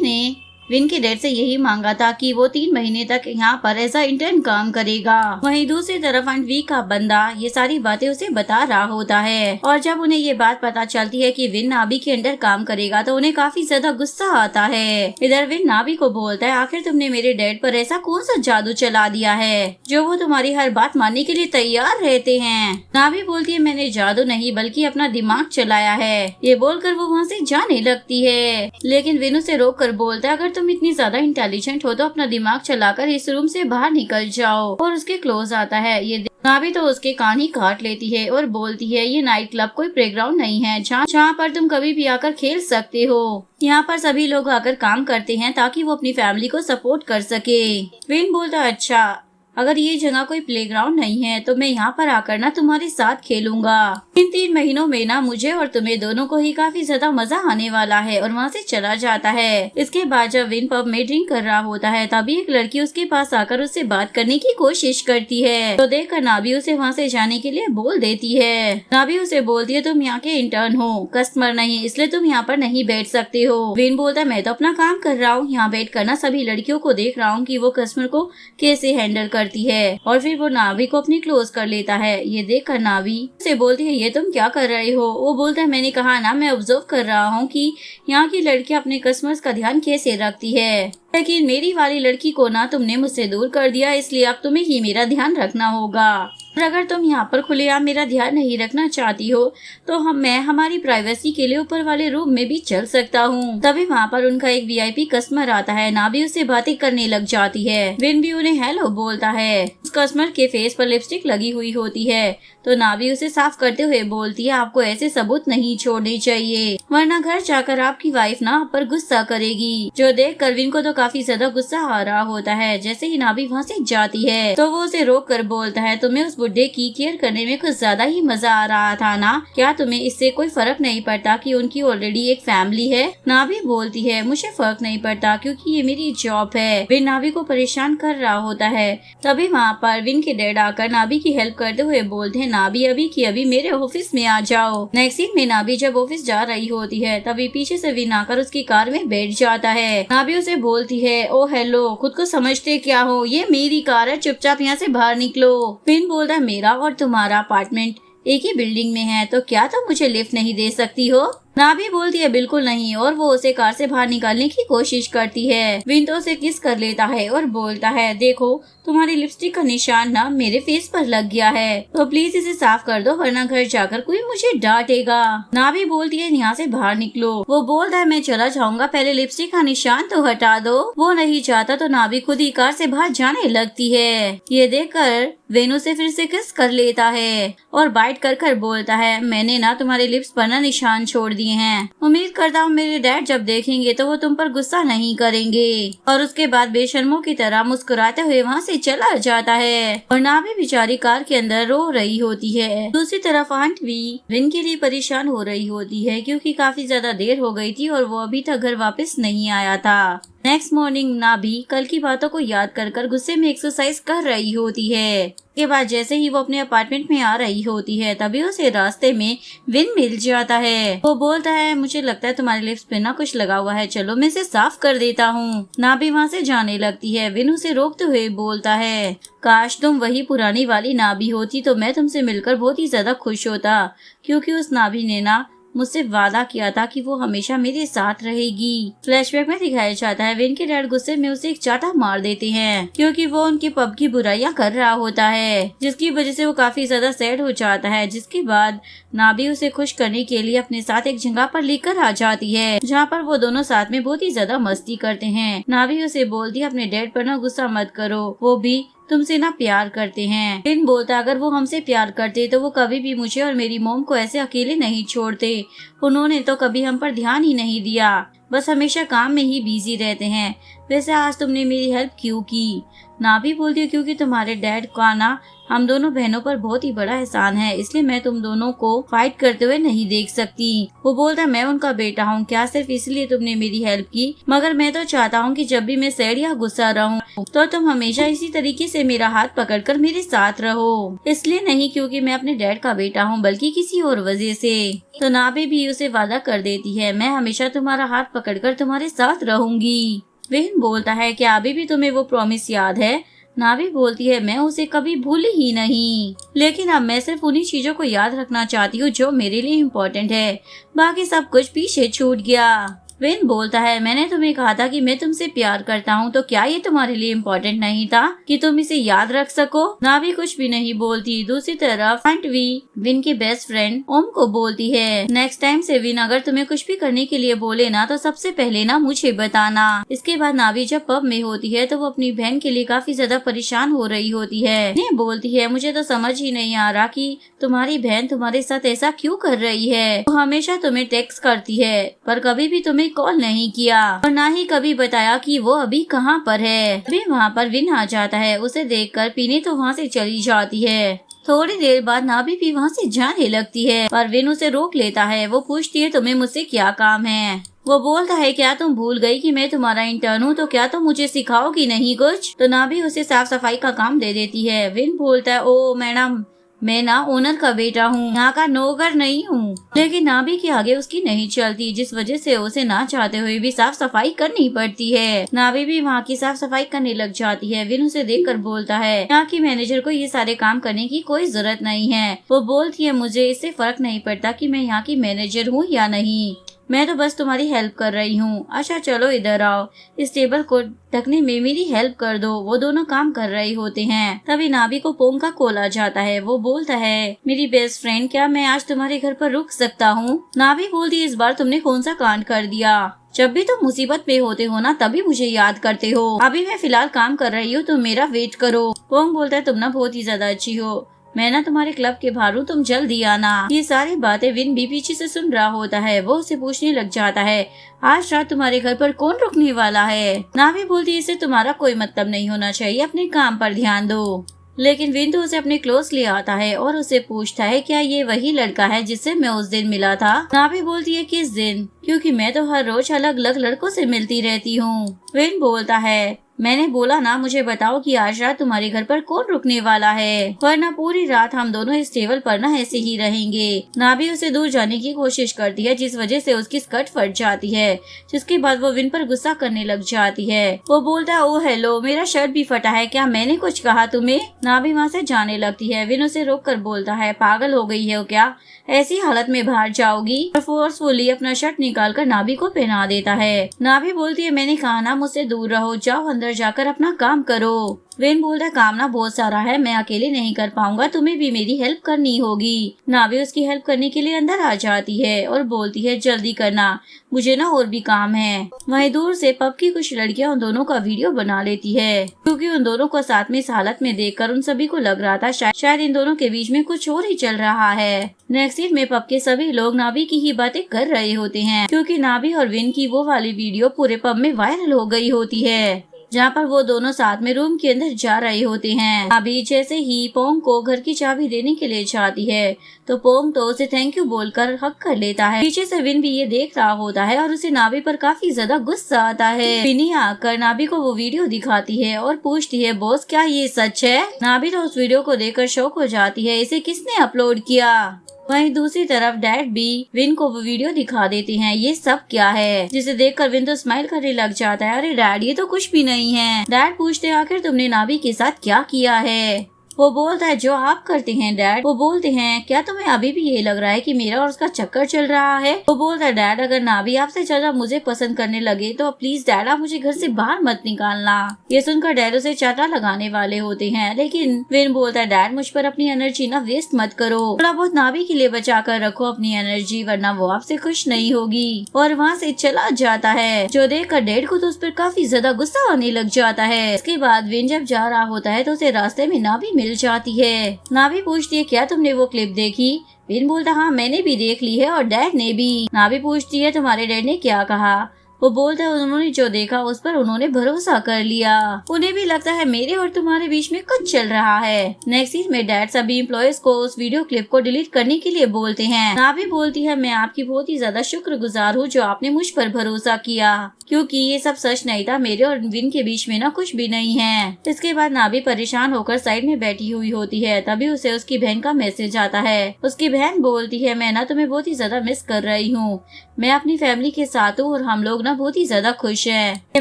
ने विन के डैड से यही मांगा था कि वो 3 महीने तक यहाँ पर एज अ इंटर्न काम करेगा। वहीं दूसरी तरफ आंट वी का बंदा ये सारी बातें उसे बता रहा होता है। और जब उन्हें ये बात पता चलती है कि विन नाभी के अंडर काम करेगा तो उन्हें काफी ज्यादा गुस्सा आता है। इधर विन नाभी को बोलता है आखिर तुमने मेरे डैड पर ऐसा कौन सा जादू चला दिया है जो वो तुम्हारी हर बात मानने के लिए तैयार रहते हैं। नाभी बोलती है मैंने जादू नहीं बल्कि अपना दिमाग चलाया है। ये बोलकर वो वहाँ से जाने लगती है, लेकिन विन उसे रोक कर बोलता है अगर तुम इतनी ज्यादा इंटेलिजेंट हो तो अपना दिमाग चलाकर इस रूम से बाहर निकल जाओ। और उसके क्लोज आता है। ये नाभी तो उसके कान ही काट लेती है और बोलती है ये नाइट क्लब कोई प्लेग्राउंड नहीं है जहाँ पर तुम कभी भी आकर खेल सकते हो। यहाँ पर सभी लोग आकर काम करते हैं ताकि वो अपनी फैमिली को सपोर्ट कर सके। विन बोलता अच्छा, अगर ये जगह कोई प्लेग्राउंड नहीं है तो मैं यहाँ पर आकर ना तुम्हारे साथ खेलूंगा। इन 3 महीनों में ना मुझे और तुम्हें दोनों को ही काफी ज्यादा मजा आने वाला है। और वहाँ से चला जाता है। इसके बाद जब विन पब में ड्रिंक कर रहा होता है तभी एक लड़की उसके पास आकर उससे बात करने की कोशिश करती है। तो देखकर नाभी उसे वहाँ से जाने के लिए बोल देती है। नाभी उसे बोलती है तुम यहाँ के इंटर्न हो, कस्टमर नहीं, इसलिए तुम यहाँ पर नहीं बैठ सकते हो। विन बोलता है मैं तो अपना काम कर रहा हूँ, यहाँ बैठ कर ना सभी लड़कियों को देख रहा हूँ कि वो कस्टमर को कैसे हैंडल करती है। और फिर वो नाभी को अपनी क्लोज कर लेता है। ये देखकर नाभी से बोलती है ये तुम क्या कर रहे हो? वो बोलता है मैंने कहा ना मैं ऑब्जर्व कर रहा हूँ कि यहाँ की लड़कियाँ अपने कस्टमर्स का ध्यान कैसे रखती है, लेकिन मेरी वाली लड़की को ना तुमने मुझसे दूर कर दिया, इसलिए अब तुम्हें ही मेरा ध्यान रखना होगा। और अगर तुम यहाँ पर खुलेआम मेरा ध्यान नहीं रखना चाहती हो तो मैं हमारी प्राइवेसी के लिए ऊपर वाले रूम में भी चल सकता हूँ। तभी वहाँ पर उनका एक वीआईपी कस्टमर आता है। नाभी उससे बातें करने लग जाती है। विन भी उन्हें हेलो बोलता है। उस कस्टमर के फेस पर लिपस्टिक लगी हुई होती है तो नाभी उसे साफ करते हुए बोलती है आपको ऐसे सबूत नहीं छोड़ने चाहिए वरना घर जाकर आपकी वाइफ ना आप पर गुस्सा करेगी। जो देख कर विन को तो काफी ज्यादा गुस्सा आ रहा होता है। जैसे ही नाभी वहाँ से जाती है तो वो उसे रोक कर बोलता है तुम्हें उस बुड्ढे की केयर करने में कुछ ज्यादा ही मजा आ रहा था ना, क्या तुम्हें इससे कोई फर्क नहीं पड़ता कि उनकी ऑलरेडी एक फैमिली है? नाभी बोलती है मुझे फर्क नहीं पड़ता क्योंकि ये मेरी जॉब है। विन नाभी को परेशान कर रहा होता है। तभी वहाँ पर विन के डैड आकर नाभी की हेल्प करते हुए बोलते हैं नाभी अभी की अभी मेरे ऑफिस में आ जाओ। नेक्स्ट सीन में नाभी जब ऑफिस जा रही होती है तभी पीछे से विन आकर उसकी कार में बैठ जाता है। नाभी उसे बोलती है ओ हेलो, खुद को समझते क्या हो, ये मेरी कार है, चुपचाप यहाँ से बाहर निकलो। विन बोलता है मेरा और तुम्हारा अपार्टमेंट एक ही बिल्डिंग में है तो क्या तुम मुझे लिफ्ट नहीं दे सकती हो? नाभी बोलती है बिल्कुल नहीं और वो उसे कार से बाहर निकालने की कोशिश करती है। विन तो उसे किस कर लेता है और बोलता है देखो तुम्हारी लिपस्टिक का निशान ना मेरे फेस पर लग गया है तो प्लीज इसे साफ कर दो वरना घर जाकर कोई मुझे डांटेगा। नाभी बोलती है यहाँ से बाहर निकलो। वो बोलता है मैं चला जाऊंगा, पहले लिपस्टिक का निशान तो हटा दो। वो नहीं चाहता तो नाभी खुद ही कार से बाहर जाने लगती है। ये देखकर वेनु से फिर से किस कर लेता है और बाइट कर कर बोलता है मैंने ना तुम्हारे लिप्स पर ना निशान छोड़ दिए हैं। उम्मीद करता हूँ मेरे डैड जब देखेंगे तो वो तुम पर गुस्सा नहीं करेंगे। और उसके बाद बेशर्मों की तरह मुस्कुराते हुए वहाँ से चला जाता है और नाभी बेचारी कार के अंदर रो रही होती है। दूसरी तरफ आंट वी विन के लिए परेशान हो रही होती है क्योंकि काफी ज्यादा देर हो गई थी और वो अभी तक घर वापस नहीं आया था। नेक्स्ट मॉर्निंग नाभी कल की बातों को याद कर कर गुस्से में एक्सरसाइज कर रही होती है। के बाद जैसे ही वो अपने अपार्टमेंट में आ रही होती है तभी उसे रास्ते में विन मिल जाता है। वो बोलता है मुझे लगता है तुम्हारे लिप्स पे ना कुछ लगा हुआ है, चलो मैं इसे साफ कर देता हूँ। नाभी वहाँ से जाने लगती है। विन उसे रोकते हुए बोलता है काश तुम वही पुरानी वाली नाभी होती तो मैं तुमसे मिलकर बहुत ही ज्यादा खुश होता क्योंकि उस नाभी ने ना मुझसे वादा किया था कि वो हमेशा मेरे साथ रहेगी। फ्लैशबैक में दिखाया जाता है विन के डैड गुस्से में उसे एक चाटा मार देते हैं क्योंकि वो उनके पब की बुराइयां कर रहा होता है जिसकी वजह से वो काफी ज्यादा सैड हो जाता है। जिसके बाद नाभी उसे खुश करने के लिए अपने साथ एक जगह पर लेकर आ जाती है जहाँ पर वो दोनों साथ में बहुत ही ज्यादा मस्ती करते हैं। नाभी उसे बोलती है अपने डैड पर ना गुस्सा मत करो, वो भी तुमसे ना प्यार करते हैं। विन बोलता अगर वो हमसे प्यार करते तो वो कभी भी मुझे और मेरी मॉम को ऐसे अकेले नहीं छोड़ते। उन्होंने तो कभी हम पर ध्यान ही नहीं दिया, बस हमेशा काम में ही बिजी रहते हैं। वैसे आज तुमने मेरी हेल्प क्यों की? नाभी बोलती है क्योंकि तुम्हारे डैड का ना हम दोनों बहनों पर बहुत ही बड़ा एहसान है, इसलिए मैं तुम दोनों को फाइट करते हुए नहीं देख सकती। वो बोलता मैं उनका बेटा हूँ, क्या सिर्फ इसलिए तुमने मेरी हेल्प की? मगर मैं तो चाहता हूँ कि जब भी मैं सैड या गुस्सा रहूँ तो तुम हमेशा इसी तरीके से मेरा हाथ पकड़कर मेरे साथ रहो। इसलिए नहीं क्योंकि मैं अपने डैड का बेटा हूँ, बल्कि किसी और वजह से। तो नाभी भी उसे वादा कर देती है मैं हमेशा तुम्हारा हाथ पकड़कर तुम्हारे साथ रहूंगी। विन बोलता है क्या अभी भी तुम्हें वो प्रॉमिस याद है? नाभी बोलती है मैं उसे कभी भूली ही नहीं, लेकिन अब मैं सिर्फ उन्हीं चीजों को याद रखना चाहती हूँ जो मेरे लिए इम्पोर्टेंट है, बाकी सब कुछ पीछे छूट गया। विन बोलता है मैंने तुम्हें कहा था कि मैं तुमसे प्यार करता हूँ, तो क्या ये तुम्हारे लिए इम्पोर्टेंट नहीं था कि तुम इसे याद रख सको? नाभी कुछ भी नहीं बोलती। दूसरी तरफ आंट वी विन की बेस्ट फ्रेंड ओम को बोलती है नेक्स्ट टाइम से विन अगर तुम्हें कुछ भी करने के लिए बोले ना तो सबसे पहले ना मुझे बताना। इसके बाद नाभी जब पब में होती है तो वो अपनी बहन के लिए काफी ज्यादा परेशान हो रही होती है। बोलती है मुझे तो समझ ही नहीं आ रहा कि तुम्हारी बहन तुम्हारे साथ ऐसा क्यों कर रही है। वो हमेशा तुम्हें टेक्स्ट करती है पर कभी भी तुम्हें कॉल नहीं किया और ना ही कभी बताया कि वो अभी कहाँ पर है। अभी वहाँ पर विन आ जाता है, उसे देखकर पीने तो वहाँ से चली जाती है। थोड़ी देर बाद नाभी भी वहाँ से जाने लगती है पर विन उसे रोक लेता है। वो पूछती है तुम्हें मुझसे क्या काम है? वो बोलता है क्या तुम भूल गई कि मैं तुम्हारा इंटर्न हूँ, तो क्या तुम मुझे सिखाओगी नहीं कुछ? तो नाभी उसे साफ सफाई का काम दे देती है। विन बोलता है ओ मैडम मैं ना ओनर का बेटा हूँ, यहाँ का नौकर नहीं हूँ। लेकिन नाभी के आगे उसकी नहीं चलती, जिस वजह से उसे ना चाहते हुए भी साफ सफाई करनी पड़ती है। नाभी भी वहाँ की साफ सफाई करने लग जाती है। विन उसे देखकर बोलता है यहाँ की मैनेजर को ये सारे काम करने की कोई जरूरत नहीं है। वो बोलती है मुझे इससे फर्क नहीं पड़ता कि मैं यहाँ की मैनेजर हूँ या नहीं, मैं तो बस तुम्हारी हेल्प कर रही हूँ। अच्छा चलो इधर आओ, इस टेबल को ढकने में मेरी हेल्प कर दो। वो दोनों काम कर रहे होते हैं। तभी नाभी को पोंग का कॉल आ जाता है। वो बोलता है मेरी बेस्ट फ्रेंड क्या मैं आज तुम्हारे घर पर रुक सकता हूँ? नाभी बोलती इस बार तुमने कौन सा कांड कर दिया? जब भी तुम मुसीबत में होते हो ना तभी मुझे याद करते हो। अभी मैं फिलहाल काम कर रही हूँ, तुम मेरा वेट करो। पोंग बोलता है तुम ना बहुत ही ज्यादा अच्छी हो, मैं ना तुम्हारे क्लब के बाहर हूँ, तुम जल्दी आना। ये सारी बातें विन भी पीछे से सुन रहा होता है। वो उसे पूछने लग जाता है आज रात तुम्हारे घर पर कौन रुकने वाला है? नाभी बोलती है इससे तुम्हारा कोई मतलब नहीं होना चाहिए, अपने काम पर ध्यान दो। लेकिन विन तो उसे अपने क्लोज ले आता है और उसे पूछता है क्या ये वही लड़का है जिससे मैं उस दिन मिला था? नाभी बोलती है किस दिन, क्योंकि मैं तो हर रोज अलग अलग लड़कों से मिलती रहती हूँ। विन बोलता है मैंने बोला ना मुझे बताओ कि आज रात तुम्हारे घर पर कौन रुकने वाला है, वरना पूरी रात हम दोनों इस टेबल पर ना ऐसे ही रहेंगे। नाभी उसे दूर जाने की कोशिश करती है जिस वजह से उसकी स्कर्ट फट जाती है, जिसके बाद वो विन पर गुस्सा करने लग जाती है। वो बोलता है ओ हेलो मेरा शर्ट भी फटा है, क्या मैंने कुछ कहा तुम्हें? नाभी वहाँ से जाने लगती है। विन उसे रोक कर बोलता है पागल हो गई है क्या, ऐसी हालत में बाहर जाओगी? और फोर्सफुली अपना शर्ट निकाल कर नाभी को पहना देता है। नाभी बोलती है मैंने कहा ना मुझसे दूर रहो, जाओ अंदर जाकर अपना काम करो। विन बोलता है काम ना बहुत सारा है, मैं अकेले नहीं कर पाऊंगा, तुम्हें भी मेरी हेल्प करनी होगी। नाभी उसकी हेल्प करने के लिए अंदर आ जाती है और बोलती है जल्दी करना, मुझे ना और भी काम है। वहीं दूर से पब की कुछ लड़कियां उन दोनों का वीडियो बना लेती है, क्योंकि उन दोनों को साथ में इस हालत में देखकर उन सभी को लग रहा था शायद इन दोनों के बीच में कुछ और ही चल रहा है। नेक्स्ट सीन में पब के सभी लोग नाभी की ही बातें कर रहे होते हैं, क्योंकि नाभी और विन की वो वाली वीडियो पूरे पब में वायरल हो गई होती है, जहाँ पर वो दोनों साथ में रूम के अंदर जा रहे होते हैं। अभी जैसे ही पोंग को घर की चाबी देने के लिए जाती है तो पोंग तो उसे थैंक यू बोलकर हक कर लेता है। पीछे से विन भी ये देख रहा होता है और उसे नाभी पर काफी ज्यादा गुस्सा आता है। विनी आकर नाभी को वो वीडियो दिखाती है और पूछती है बॉस क्या ये सच है? नाभी तो उस वीडियो को देखकर शॉक हो जाती है, इसे किसने अपलोड किया? वहीं दूसरी तरफ डैड भी विन को वो वीडियो दिखा देते हैं। ये सब क्या है? जिसे देखकर विन तो स्माइल करने लग जाता है। अरे डैड ये तो कुछ भी नहीं है। डैड पूछते हैं आखिर तुमने नाभी के साथ क्या किया है? वो बोलता है जो आप करते हैं डैड। वो बोलते हैं क्या तुम्हें अभी भी ये लग रहा है कि मेरा और उसका चक्कर चल रहा है। वो बोलता है डैड अगर नाभी आपसे ज्यादा मुझे पसंद करने लगे तो प्लीज डैड आप मुझे घर से बाहर मत निकालना। ये सुनकर डैड उसे चाटा लगाने वाले होते हैं, लेकिन विन बोलता है डैड मुझ पर अपनी एनर्जी ना वेस्ट मत करो, थोड़ा बहुत नाभी के लिए बचा कर रखो अपनी एनर्जी, वरना वो आपसे खुश नहीं होगी। और वहाँ से चला जाता है। जो देखकर डैड को तो उस पर काफी ज्यादा गुस्सा आने लग जाता है। इसके बाद विन जब जा रहा होता है तो उसे रास्ते में नाभी मिल जाती है। नाभी पूछती है क्या तुमने वो क्लिप देखी। विन बोलता हाँ मैंने भी देख ली है और डैड ने भी। नाभी पूछती है तुम्हारे डैड ने क्या कहा। वो बोलता है उन्होंने जो देखा उस पर उन्होंने भरोसा कर लिया। उन्हें भी लगता है मेरे और तुम्हारे बीच में कुछ चल रहा है। नेक्स्ट सीन में डैड सभी एम्प्लॉयज को उस वीडियो क्लिप को डिलीट करने के लिए बोलते हैं। नाभी बोलती है मैं आपकी बहुत ही ज्यादा शुक्रगुजार हूँ जो आपने मुझ पर भरोसा किया, क्योंकि ये सब सच नहीं था, मेरे और विन के बीच में ना कुछ भी नहीं है। इसके बाद नाभी परेशान होकर साइड में बैठी हुई होती है। तभी उसे उसकी बहन का मैसेज आता है। उसकी बहन बोलती है मैं ना तुम्हें बहुत ही ज्यादा मिस कर रही हूँ, मैं अपनी फैमिली के साथ हूँ और हम लोग ना बहुत ही ज्यादा खुश हैं। ये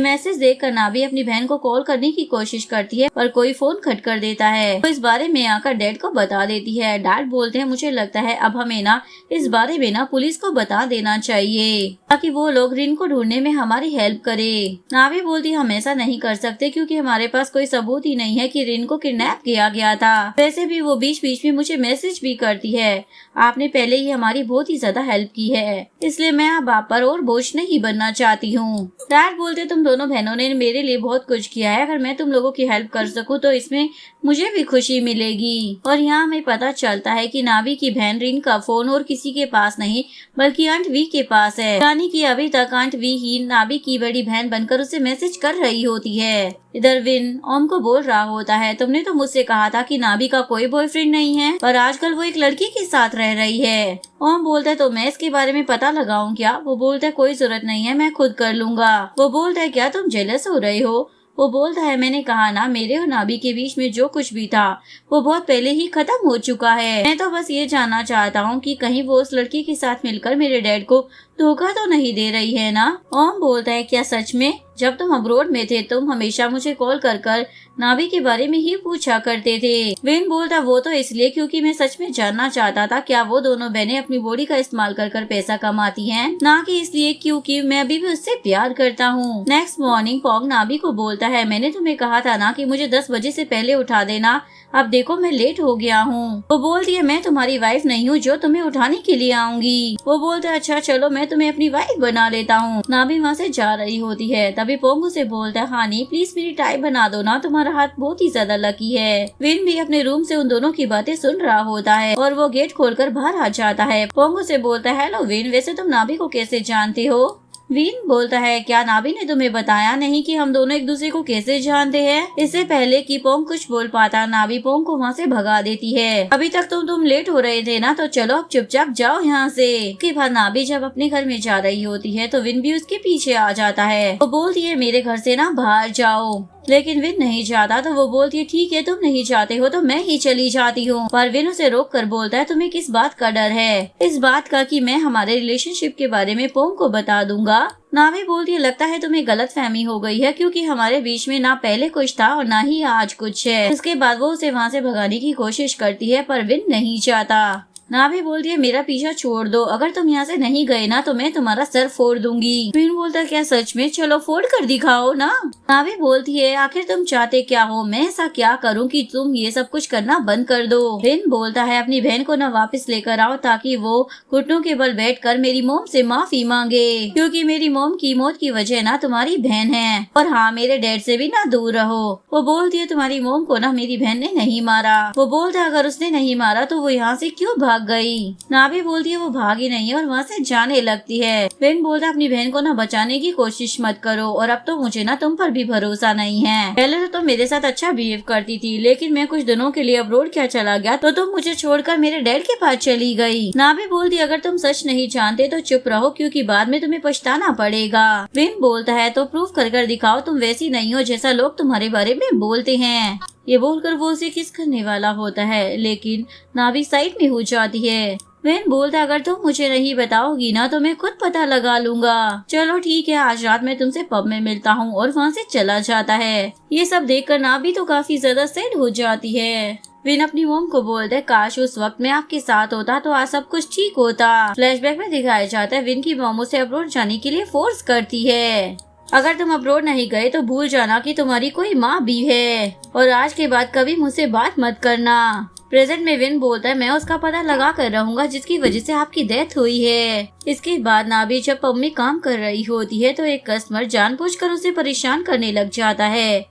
मैसेज देखकर नाभी अपनी बहन को कॉल करने की कोशिश करती है पर कोई फोन कट कर देता है। वो इस बारे में आकर डैड को बता देती है। डैड बोलते हैं मुझे लगता है अब हमें ना इस बारे में ना पुलिस को बता देना चाहिए ताकि वो लोग रिन को ढूंढने में हमारी हेल्प करे। नाभी बोलती हम ऐसा नहीं कर सकते क्योंकि हमारे पास कोई सबूत ही नहीं है कि रिन को किडनैप किया गया था। वैसे भी वो बीच बीच में मुझे मैसेज भी करती है। आपने पहले ही हमारी बहुत ही ज्यादा हेल्प की है, इसलिए मैं अब आप पर और बोझ नहीं बनना चाहती हूँ। डैड बोलते तुम दोनों बहनों ने मेरे लिए बहुत कुछ किया है, अगर मैं तुम लोगों की हेल्प कर सकूँ तो इसमें मुझे भी खुशी मिलेगी। और यहाँ हमें पता चलता है कि नाभी की बहन रिन का फोन और किसी के पास नहीं बल्कि आंट वी के पास है, यानी कि अभी तक आंट वी ही नाभी की बड़ी बहन बनकर उसे मैसेज कर रही होती है। इधर विन ओम को बोल रहा होता है तुमने तो मुझसे कहा था कि नाभी का कोई बॉयफ्रेंड नहीं है पर आजकल वो एक लड़की के साथ रह रही है। ओम बोलता है तो मैं इसके बारे में पता लगाऊं क्या। वो बोलता है कोई जरूरत नहीं है, मैं खुद कर लूंगा। वो बोलता है क्या तुम जेलस हो रहे हो। वो बोलता है मैंने कहा ना मेरे और नाभी के बीच में जो कुछ भी था वो बहुत पहले ही खत्म हो चुका है। मैं तो बस ये जानना चाहता हूँ कि कहीं वो उस लड़की के साथ मिलकर मेरे डैड को धोखा तो नहीं दे रही है ना। ओम बोलता है क्या सच में। जब तुम अब्रोड में थे तुम हमेशा मुझे कॉल कर कर नाभी के बारे में ही पूछा करते थे। विन बोलता वो तो इसलिए क्योंकि मैं सच में जानना चाहता था क्या वो दोनों बहनें अपनी बॉडी का इस्तेमाल कर कर पैसा कमाती हैं, ना कि इसलिए क्योंकि मैं अभी भी उससे प्यार करता हूँ। नेक्स्ट मॉर्निंग पॉन्ग नाभी को बोलता है मैंने तुम्हें कहा था ना कि मुझे 10 बजे से पहले उठा देना, अब देखो मैं लेट हो गया हूँ। वो बोलती है मैं तुम्हारी वाइफ नहीं हूँ जो तुम्हें उठाने के लिए आऊंगी। वो बोलता है अच्छा चलो मैं तुम्हें अपनी वाइफ बना लेता हूँ। नाभी वहाँ से जा रही होती है। तभी पोंगू से बोलता है हानी प्लीज मेरी टाई बना दो ना, तुम्हारा हाथ बहुत ही ज्यादा लकी है। विन भी अपने रूम से उन दोनों की बातें सुन रहा होता है और वो गेट खोलकर बाहर आ जाता है। पोंगू से बोलता है हेलो विन, वैसे तुम नाभी को कैसे जानते हो। विन बोलता है क्या नाभी ने तुम्हें बताया नहीं कि हम दोनों एक दूसरे को कैसे जानते हैं। इससे पहले कि पोंग कुछ बोल पाता नाभी पोंग को वहाँ से भगा देती है। अभी तक तुम लेट हो रहे थे ना, तो चलो अब चुपचाप जाओ यहाँ से। उसके बाद नाभी जब अपने घर में जा रही होती है तो विन भी उसके पीछे आ जाता है। वो बोलती है मेरे घर से ना बाहर जाओ, लेकिन विन नहीं जाता। तो वो बोलती है ठीक है तुम नहीं चाहते हो तो मैं ही चली जाती हूँ। पर विन उसे रोक कर बोलता है तुम्हें किस बात का डर है। इस बात का कि मैं हमारे रिलेशनशिप के बारे में पोंग को बता दूंगा। नाभी बोलती है लगता है तुम्हें गलत फहमी हो गई है क्योंकि हमारे बीच में ना पहले कुछ था और ना ही आज कुछ है। इसके बाद वो उसे वहाँ से भगाने की कोशिश करती है पर विन नहीं चाहता। नाभी बोलती है मेरा पीछा छोड़ दो, अगर तुम यहाँ से नहीं गए ना तो मैं तुम्हारा सर फोड़ दूंगी। विन बोलता है क्या सच में, चलो फोड़ कर दिखाओ ना। नाभी बोलती है आखिर तुम चाहते क्या हो, मैं ऐसा क्या करूँ कि तुम ये सब कुछ करना बंद कर दो। विन बोलता है अपनी बहन को ना वापस लेकर आओ ताकि वो घुटनों के बल बैठकर मेरी मोम से माफी मांगे, क्योंकि मेरी मोम की मौत की वजह ना तुम्हारी बहन है। और हाँ मेरे डैड से भी ना दूर रहो। वो बोलती है तुम्हारी मोम को ना मेरी बहन ने नहीं मारा। वो बोलता है अगर उसने नहीं मारा तो वो यहाँ से क्यों भाग गई। नाभी बोलती है वो भागी नहीं है और वहाँ से जाने लगती है। विन बोलता है अपनी बहन को ना बचाने की कोशिश मत करो और अब तो मुझे ना तुम पर भी भरोसा नहीं है। पहले तो तुम मेरे साथ अच्छा बिहेव करती थी लेकिन मैं कुछ दिनों के लिए अब्रोड क्या चला गया तो तुम मुझे छोड़कर मेरे डैड के पास चली गई। नाभी बोलती है अगर तुम सच नहीं जानते तो चुप रहो क्योंकि बाद में तुम्हें पछताना पड़ेगा। विन बोलता है तो प्रूफ कर कर दिखाओ तुम वैसी नहीं हो जैसा लोग तुम्हारे बारे में बोलते हैं। ये बोलकर वो उसे किस करने वाला होता है लेकिन नाभी साइड में हो जाती है। विन बोलता है अगर तुम मुझे नहीं बताओगी ना तो मैं खुद पता लगा लूंगा। चलो ठीक है आज रात मैं तुमसे पब में मिलता हूँ और वहाँ से चला जाता है। ये सब देखकर नाभी तो काफी ज्यादा सैड हो जाती है। विन अपनी मोम को बोलता है काश उस वक्त मैं आपके साथ होता तो आज सब कुछ ठीक होता। फ्लैशबैक में दिखाया जाता है विन की मोम उसे अब्रॉड जाने के लिए फोर्स करती है। अगर तुम अब्रॉड नहीं गए तो भूल जाना कि तुम्हारी कोई माँ भी है और आज के बाद कभी मुझसे बात मत करना। प्रेजेंट में विन बोलता है मैं उसका पता लगा कर रहूंगा जिसकी वजह से आपकी डेथ हुई है। इसके बाद नाभी जब पब में काम कर रही होती है तो एक कस्टमर जानबूझकर उसे परेशान करने लग जाता है,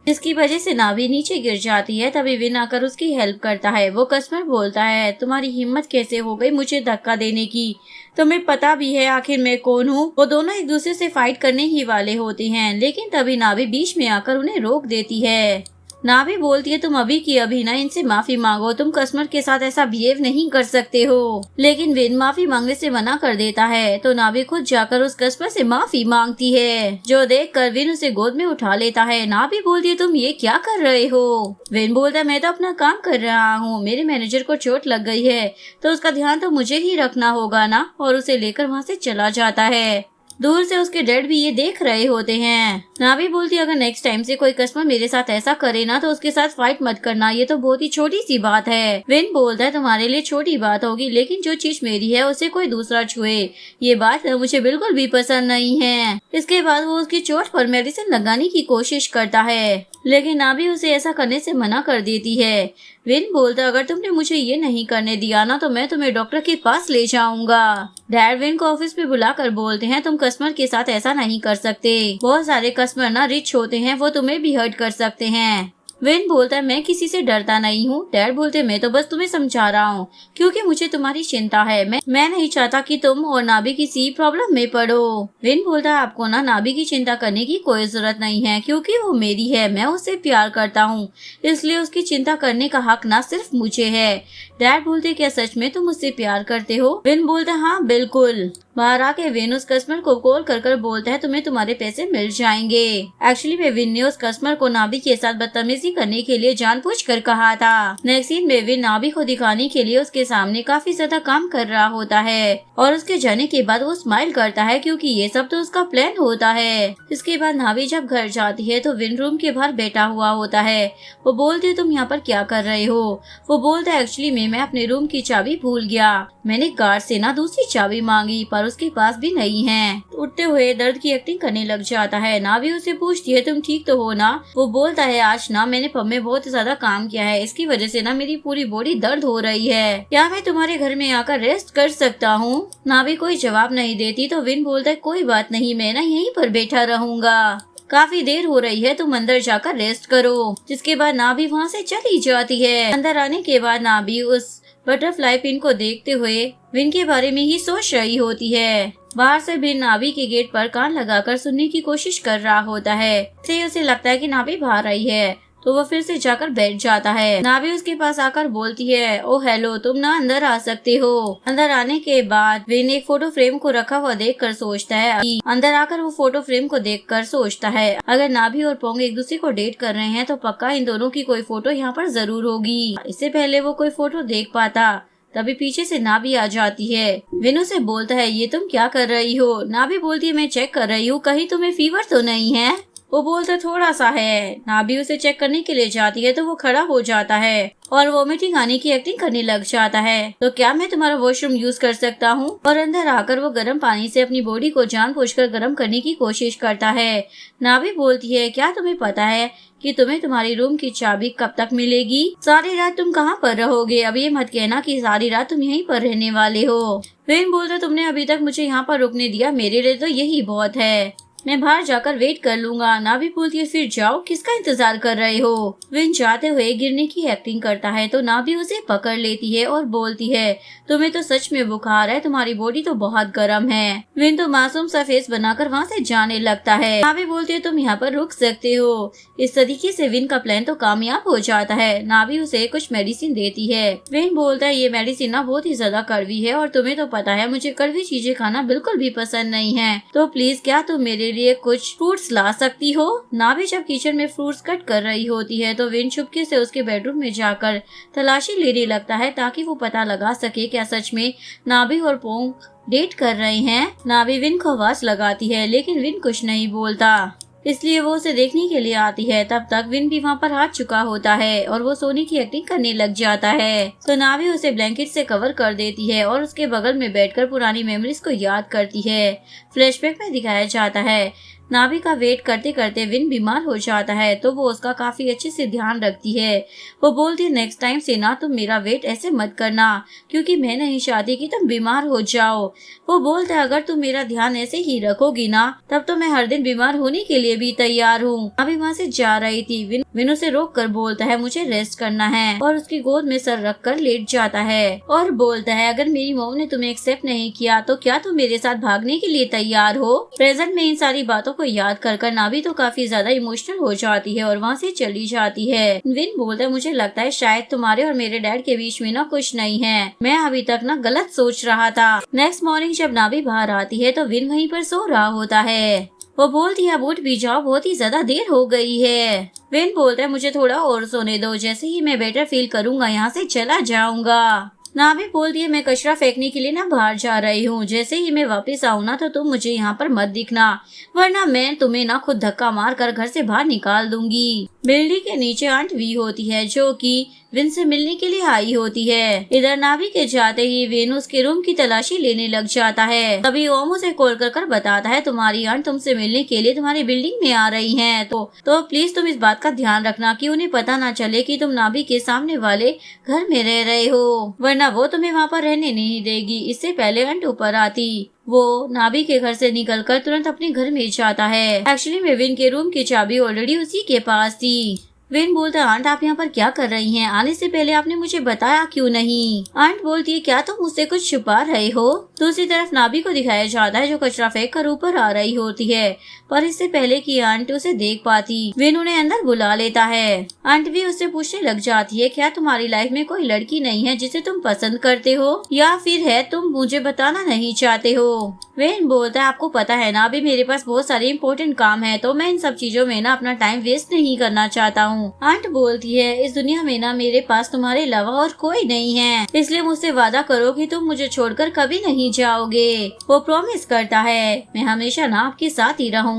जिसकी वजह से नाभी नीचे गिर जाती है। तभी विन आकर उसकी हेल्प करता है। वो कस्टमर बोलता है तुम्हारी हिम्मत कैसे हो गई मुझे धक्का देने की, तुम्हें पता भी है आखिर मैं कौन हूँ। वो दोनों एक दूसरे से फाइट करने ही वाले होते हैं, लेकिन तभी नाभी बीच में आकर उन्हें रोक देती है। नाभी बोलती है तुम अभी की अभी ना इनसे माफी मांगो, तुम कस्टमर के साथ ऐसा बिहेव नहीं कर सकते हो। लेकिन विन माफी मांगने से मना कर देता है तो नाभी खुद जाकर उस कस्टमर से माफी मांगती है, जो देखकर विन उसे गोद में उठा लेता है। नाभी बोलती है तुम ये क्या कर रहे हो। विन बोलता है मैं तो अपना काम कर रहा हूँ, मेरे मैनेजर को चोट लग गई है तो उसका ध्यान तो मुझे ही रखना होगा ना, और उसे लेकर वहाँ से चला जाता है। दूर से उसके डैड भी ये देख रहे होते हैं। नाभी बोलती है अगर नेक्स्ट टाइम से कोई कस्टमर मेरे साथ ऐसा करे ना तो उसके साथ फाइट मत करना, ये तो बहुत ही छोटी सी बात है। विन बोलता है तुम्हारे लिए छोटी बात होगी लेकिन जो चीज मेरी है उसे कोई दूसरा छुए ये बात मुझे बिल्कुल भी पसंद नहीं है। इसके बाद वो उसकी चोट पर मेडिसिन लगाने की कोशिश करता है, लेकिन नाभी उसे ऐसा करने से मना कर देती है। विन बोलता अगर तुमने मुझे ये नहीं करने दिया ना तो मैं तुम्हें डॉक्टर के पास ले जाऊंगा। डैड विन को ऑफिस में बुलाकर बोलते हैं तुम कस्टमर के साथ ऐसा नहीं कर सकते, बहुत सारे कस्टमर ना रिच होते हैं, वो तुम्हें भी हर्ट कर सकते हैं। विन बोलता है मैं किसी से डरता नहीं हूँ। डैड बोलते मैं तो बस तुम्हें समझा रहा हूँ क्योंकि मुझे तुम्हारी चिंता है, मैं नहीं चाहता कि तुम और नाभी किसी प्रॉब्लम में पड़ो। विन बोलता है आपको ना नाभी की चिंता करने की कोई जरूरत नहीं है क्योंकि वो मेरी है, मैं उससे प्यार करता हूँ, इसलिए उसकी चिंता करने का हक ना सिर्फ मुझे है। डैड बोलते क्या सच में तुम मुझसे प्यार करते हो। विन बोलता हाँ बिल्कुल। बाहर आके विन उस कस्टमर को कॉल कर बोलता है तुम्हें तुम्हारे पैसे मिल जाएंगे। एक्चुअली में विन ने उस कस्टमर को नाभी के साथ बदतमीजी करने के लिए जानबूझकर कहा था। नेक्स्ट सीन में विन नाभी को दिखाने के लिए उसके सामने काफी ज्यादा काम कर रहा होता है और उसके जाने के बाद वो स्माइल करता है क्योंकि ये सब तो उसका प्लान होता है। इसके बाद नाभी जब घर जाती है तो विन रूम के बाहर बैठा हुआ होता है। वो बोलती है तुम यहाँ पर क्या कर रहे हो। वो बोलता है एक्चुअली मैं अपने रूम की चाबी भूल गया, मैंने गार्ड से ना दूसरी चाबी मांगी पर उसके पास भी नहीं है। उठते हुए दर्द की एक्टिंग करने लग जाता है। नाभी उसे पूछती है तुम ठीक तो हो ना। वो बोलता है आज ना मैंने पब में बहुत ज्यादा काम किया है, इसकी वजह से ना मेरी पूरी बॉडी दर्द हो रही है, क्या मैं तुम्हारे घर में आकर रेस्ट कर सकता हूँ। नाभी कोई जवाब नहीं देती तो विन बोलता है कोई बात नहीं, मैं ना यहीं पर बैठा रहूंगा, काफी देर हो रही है तुम अंदर जाकर रेस्ट करो। जिसके बाद नाभी वहाँ से चली जाती है। अंदर आने के बाद नाभी उस बटरफ्लाई पिन को देखते हुए विन के बारे में ही सोच रही होती है। बाहर से विन नाभी के गेट पर कान लगाकर सुनने की कोशिश कर रहा होता है। इससे उसे लगता है कि नाभी बाहर आई है तो वो फिर से जाकर बैठ जाता है। नाभी उसके पास आकर बोलती है ओ हेलो, तुम ना अंदर आ सकते हो। अंदर आने के बाद विन एक फोटो फ्रेम को रखा हुआ देखकर सोचता है अंदर आकर वो फोटो फ्रेम को देखकर सोचता है अगर नाभी और पोंग एक दूसरे को डेट कर रहे हैं तो पक्का इन दोनों की कोई फोटो यहाँ पर जरूर होगी। इससे पहले वो कोई फोटो देख पाता तभी पीछे से नाभी आ जाती है। विन उसे बोलता है ये तुम क्या कर रही हो। नाभी बोलती है मैं चेक कर रही हूँ कहीं तुम्हें फीवर तो नहीं है। वो बोलता थोड़ा सा है। नाभी उसे चेक करने के लिए जाती है तो वो खड़ा हो जाता है और वोमिटिंग आने की एक्टिंग करने लग जाता है। तो क्या मैं तुम्हारा वॉशरूम यूज कर सकता हूँ। और अंदर आकर वो गर्म पानी से अपनी बॉडी को जानबूझकर गर्म करने की कोशिश करता है। नाभी बोलती है क्या तुम्हें पता है कि तुम्हें तुम्हारी रूम की चाबी कब तक मिलेगी। सारी रात तुम कहाँ पर रहोगे। अब ये मत कहना कि सारी रात तुम यहीं पर रहने वाले हो। विन बोलता तुमने अभी तक मुझे यहाँ पर रुकने दिया, मेरे लिए तो यही बहुत है, मैं बाहर जाकर वेट कर लूंगा। नाभी बोलती है फिर जाओ, किसका इंतजार कर रहे हो। विन जाते हुए गिरने की एक्टिंग करता है तो नाभी उसे पकड़ लेती है और बोलती है तुम्हें तो सच में बुखार है, तुम्हारी बॉडी तो बहुत गर्म है। विन तो मासूम सा फेस बनाकर वहाँ से जाने लगता है। नाभी बोलती है तुम यहाँ पर रुक सकते हो। इस तरीके से विन का प्लान तो कामयाब हो जाता है। नाभी उसे कुछ मेडिसिन देती है। विन बोलता है ये मेडिसिन ना बहुत ही ज्यादा कड़वी है और तुम्हें तो पता है मुझे कड़वी चीजें खाना बिल्कुल भी पसंद नहीं है, तो प्लीज क्या तुम मेरे लिए कुछ फ्रूट्स ला सकती हो। नाभी जब किचन में फ्रूट्स कट कर रही होती है तो विन चुपके से उसके बेडरूम में जाकर तलाशी लेने लगता है ताकि वो पता लगा सके क्या सच में नाभी और पोंग डेट कर रहे हैं। नाभी विन को आवाज लगाती है लेकिन विन कुछ नहीं बोलता। इसलिए वो उसे देखने के लिए आती है। तब तक विन भी वहाँ पर आ चुका होता है और वो सोने की एक्टिंग करने लग जाता है। तो नाभी उसे ब्लैंकेट से कवर कर देती है और उसके बगल में बैठकर पुरानी मेमोरीज को याद करती है। फ्लैशबैक में दिखाया जाता है नाभी का वेट करते करते विन बीमार हो जाता है, तो वो उसका काफी अच्छे से ध्यान रखती है। वो बोलती है नेक्स्ट टाइम से ना तुम मेरा वेट ऐसे मत करना, क्योंकि मैं नहीं चाहती कि तुम बीमार हो जाओ। वो बोलता है अगर तुम मेरा ध्यान ऐसे ही रखोगी ना, तब तो मैं हर दिन बीमार होने के लिए भी तैयार हूँ। अभी वहाँ से जा रही थी, विन उसे रोक कर बोलता है मुझे रेस्ट करना है, और उसकी गोद में सर रख कर लेट जाता है और बोलता है अगर मेरी मॉम ने तुम्हें एक्सेप्ट नहीं किया तो क्या तुम मेरे साथ भागने के लिए तैयार हो। प्रेजेंट में इन सारी बातों को याद कर नाभी तो काफी ज्यादा इमोशनल हो जाती है और वहाँ से चली जाती है। विन बोलता है मुझे लगता है शायद तुम्हारे और मेरे डैड के बीच में ना कुछ नहीं है, मैं अभी तक ना गलत सोच रहा था। नेक्स्ट मॉर्निंग जब नाभी बाहर आती है तो विन वहीं पर सो रहा होता है। वो बोलती है अब उठ भी जाओ, बहुत ही ज्यादा देर हो गई है। विन बोलता है मुझे थोड़ा और सोने दो, जैसे ही मैं बेटर फील करूंगा यहाँ से चला जाऊंगा। नाभी बोलती है मैं कचरा फेंकने के लिए ना बाहर जा रही हूँ, जैसे ही मैं वापस आऊँ ना तो तुम मुझे यहाँ पर मत दिखना, वरना मैं तुम्हें ना खुद धक्का मार कर घर से बाहर निकाल दूंगी। बिल्डिंग के नीचे आंट वी होती है जो कि विन से मिलने के लिए आई होती है। इधर नाभी के जाते ही विन उसके रूम की तलाशी लेने लग जाता है। तभी ओम उसे कॉल कर बताता है तुम्हारी आंट तुमसे मिलने के लिए तुम्हारी बिल्डिंग में आ रही हैं, तो प्लीज तुम इस बात का ध्यान रखना कि उन्हें पता ना चले कि तुम नाभी के सामने वाले घर में रह रहे हो, वरना वो तुम्हें वहाँ पर रहने नहीं देगी। इससे पहले आंट ऊपर आती वो नाभी के घर से निकलकर तुरंत अपने घर में जाता है। एक्चुअली में विन के रूम की चाबी ऑलरेडी उसी के पास थी। विन बोलता है आंट आप यहाँ पर क्या कर रही हैं? आने से पहले आपने मुझे बताया क्यों नहीं? आंट बोलती है क्या तुम मुझसे कुछ छुपा रहे हो? दूसरी तरफ नाभी को दिखाया जाता है जो कचरा फेंक कर ऊपर आ रही होती है, पर इससे पहले कि आंट उसे देख पाती विन उन्हें अंदर बुला लेता है। आंट भी उससे पूछने लग जाती है क्या तुम्हारी लाइफ में कोई लड़की नहीं है जिसे तुम पसंद करते हो, या फिर है तुम मुझे बताना नहीं चाहते हो? विन बोलता है आपको पता है ना अभी मेरे पास बहुत सारे इम्पोर्टेंट काम है, तो मैं इन सब चीजों में ना अपना टाइम वेस्ट नहीं करना चाहता हूँ। आंट बोलती है इस दुनिया में ना मेरे पास तुम्हारे अलावा और कोई नहीं है, इसलिए मुझसे वादा करो कि तुम मुझे छोड़कर कभी नहीं जाओगे। वो प्रॉमिस करता है मैं हमेशा ना आपके साथ ही रहूंगा।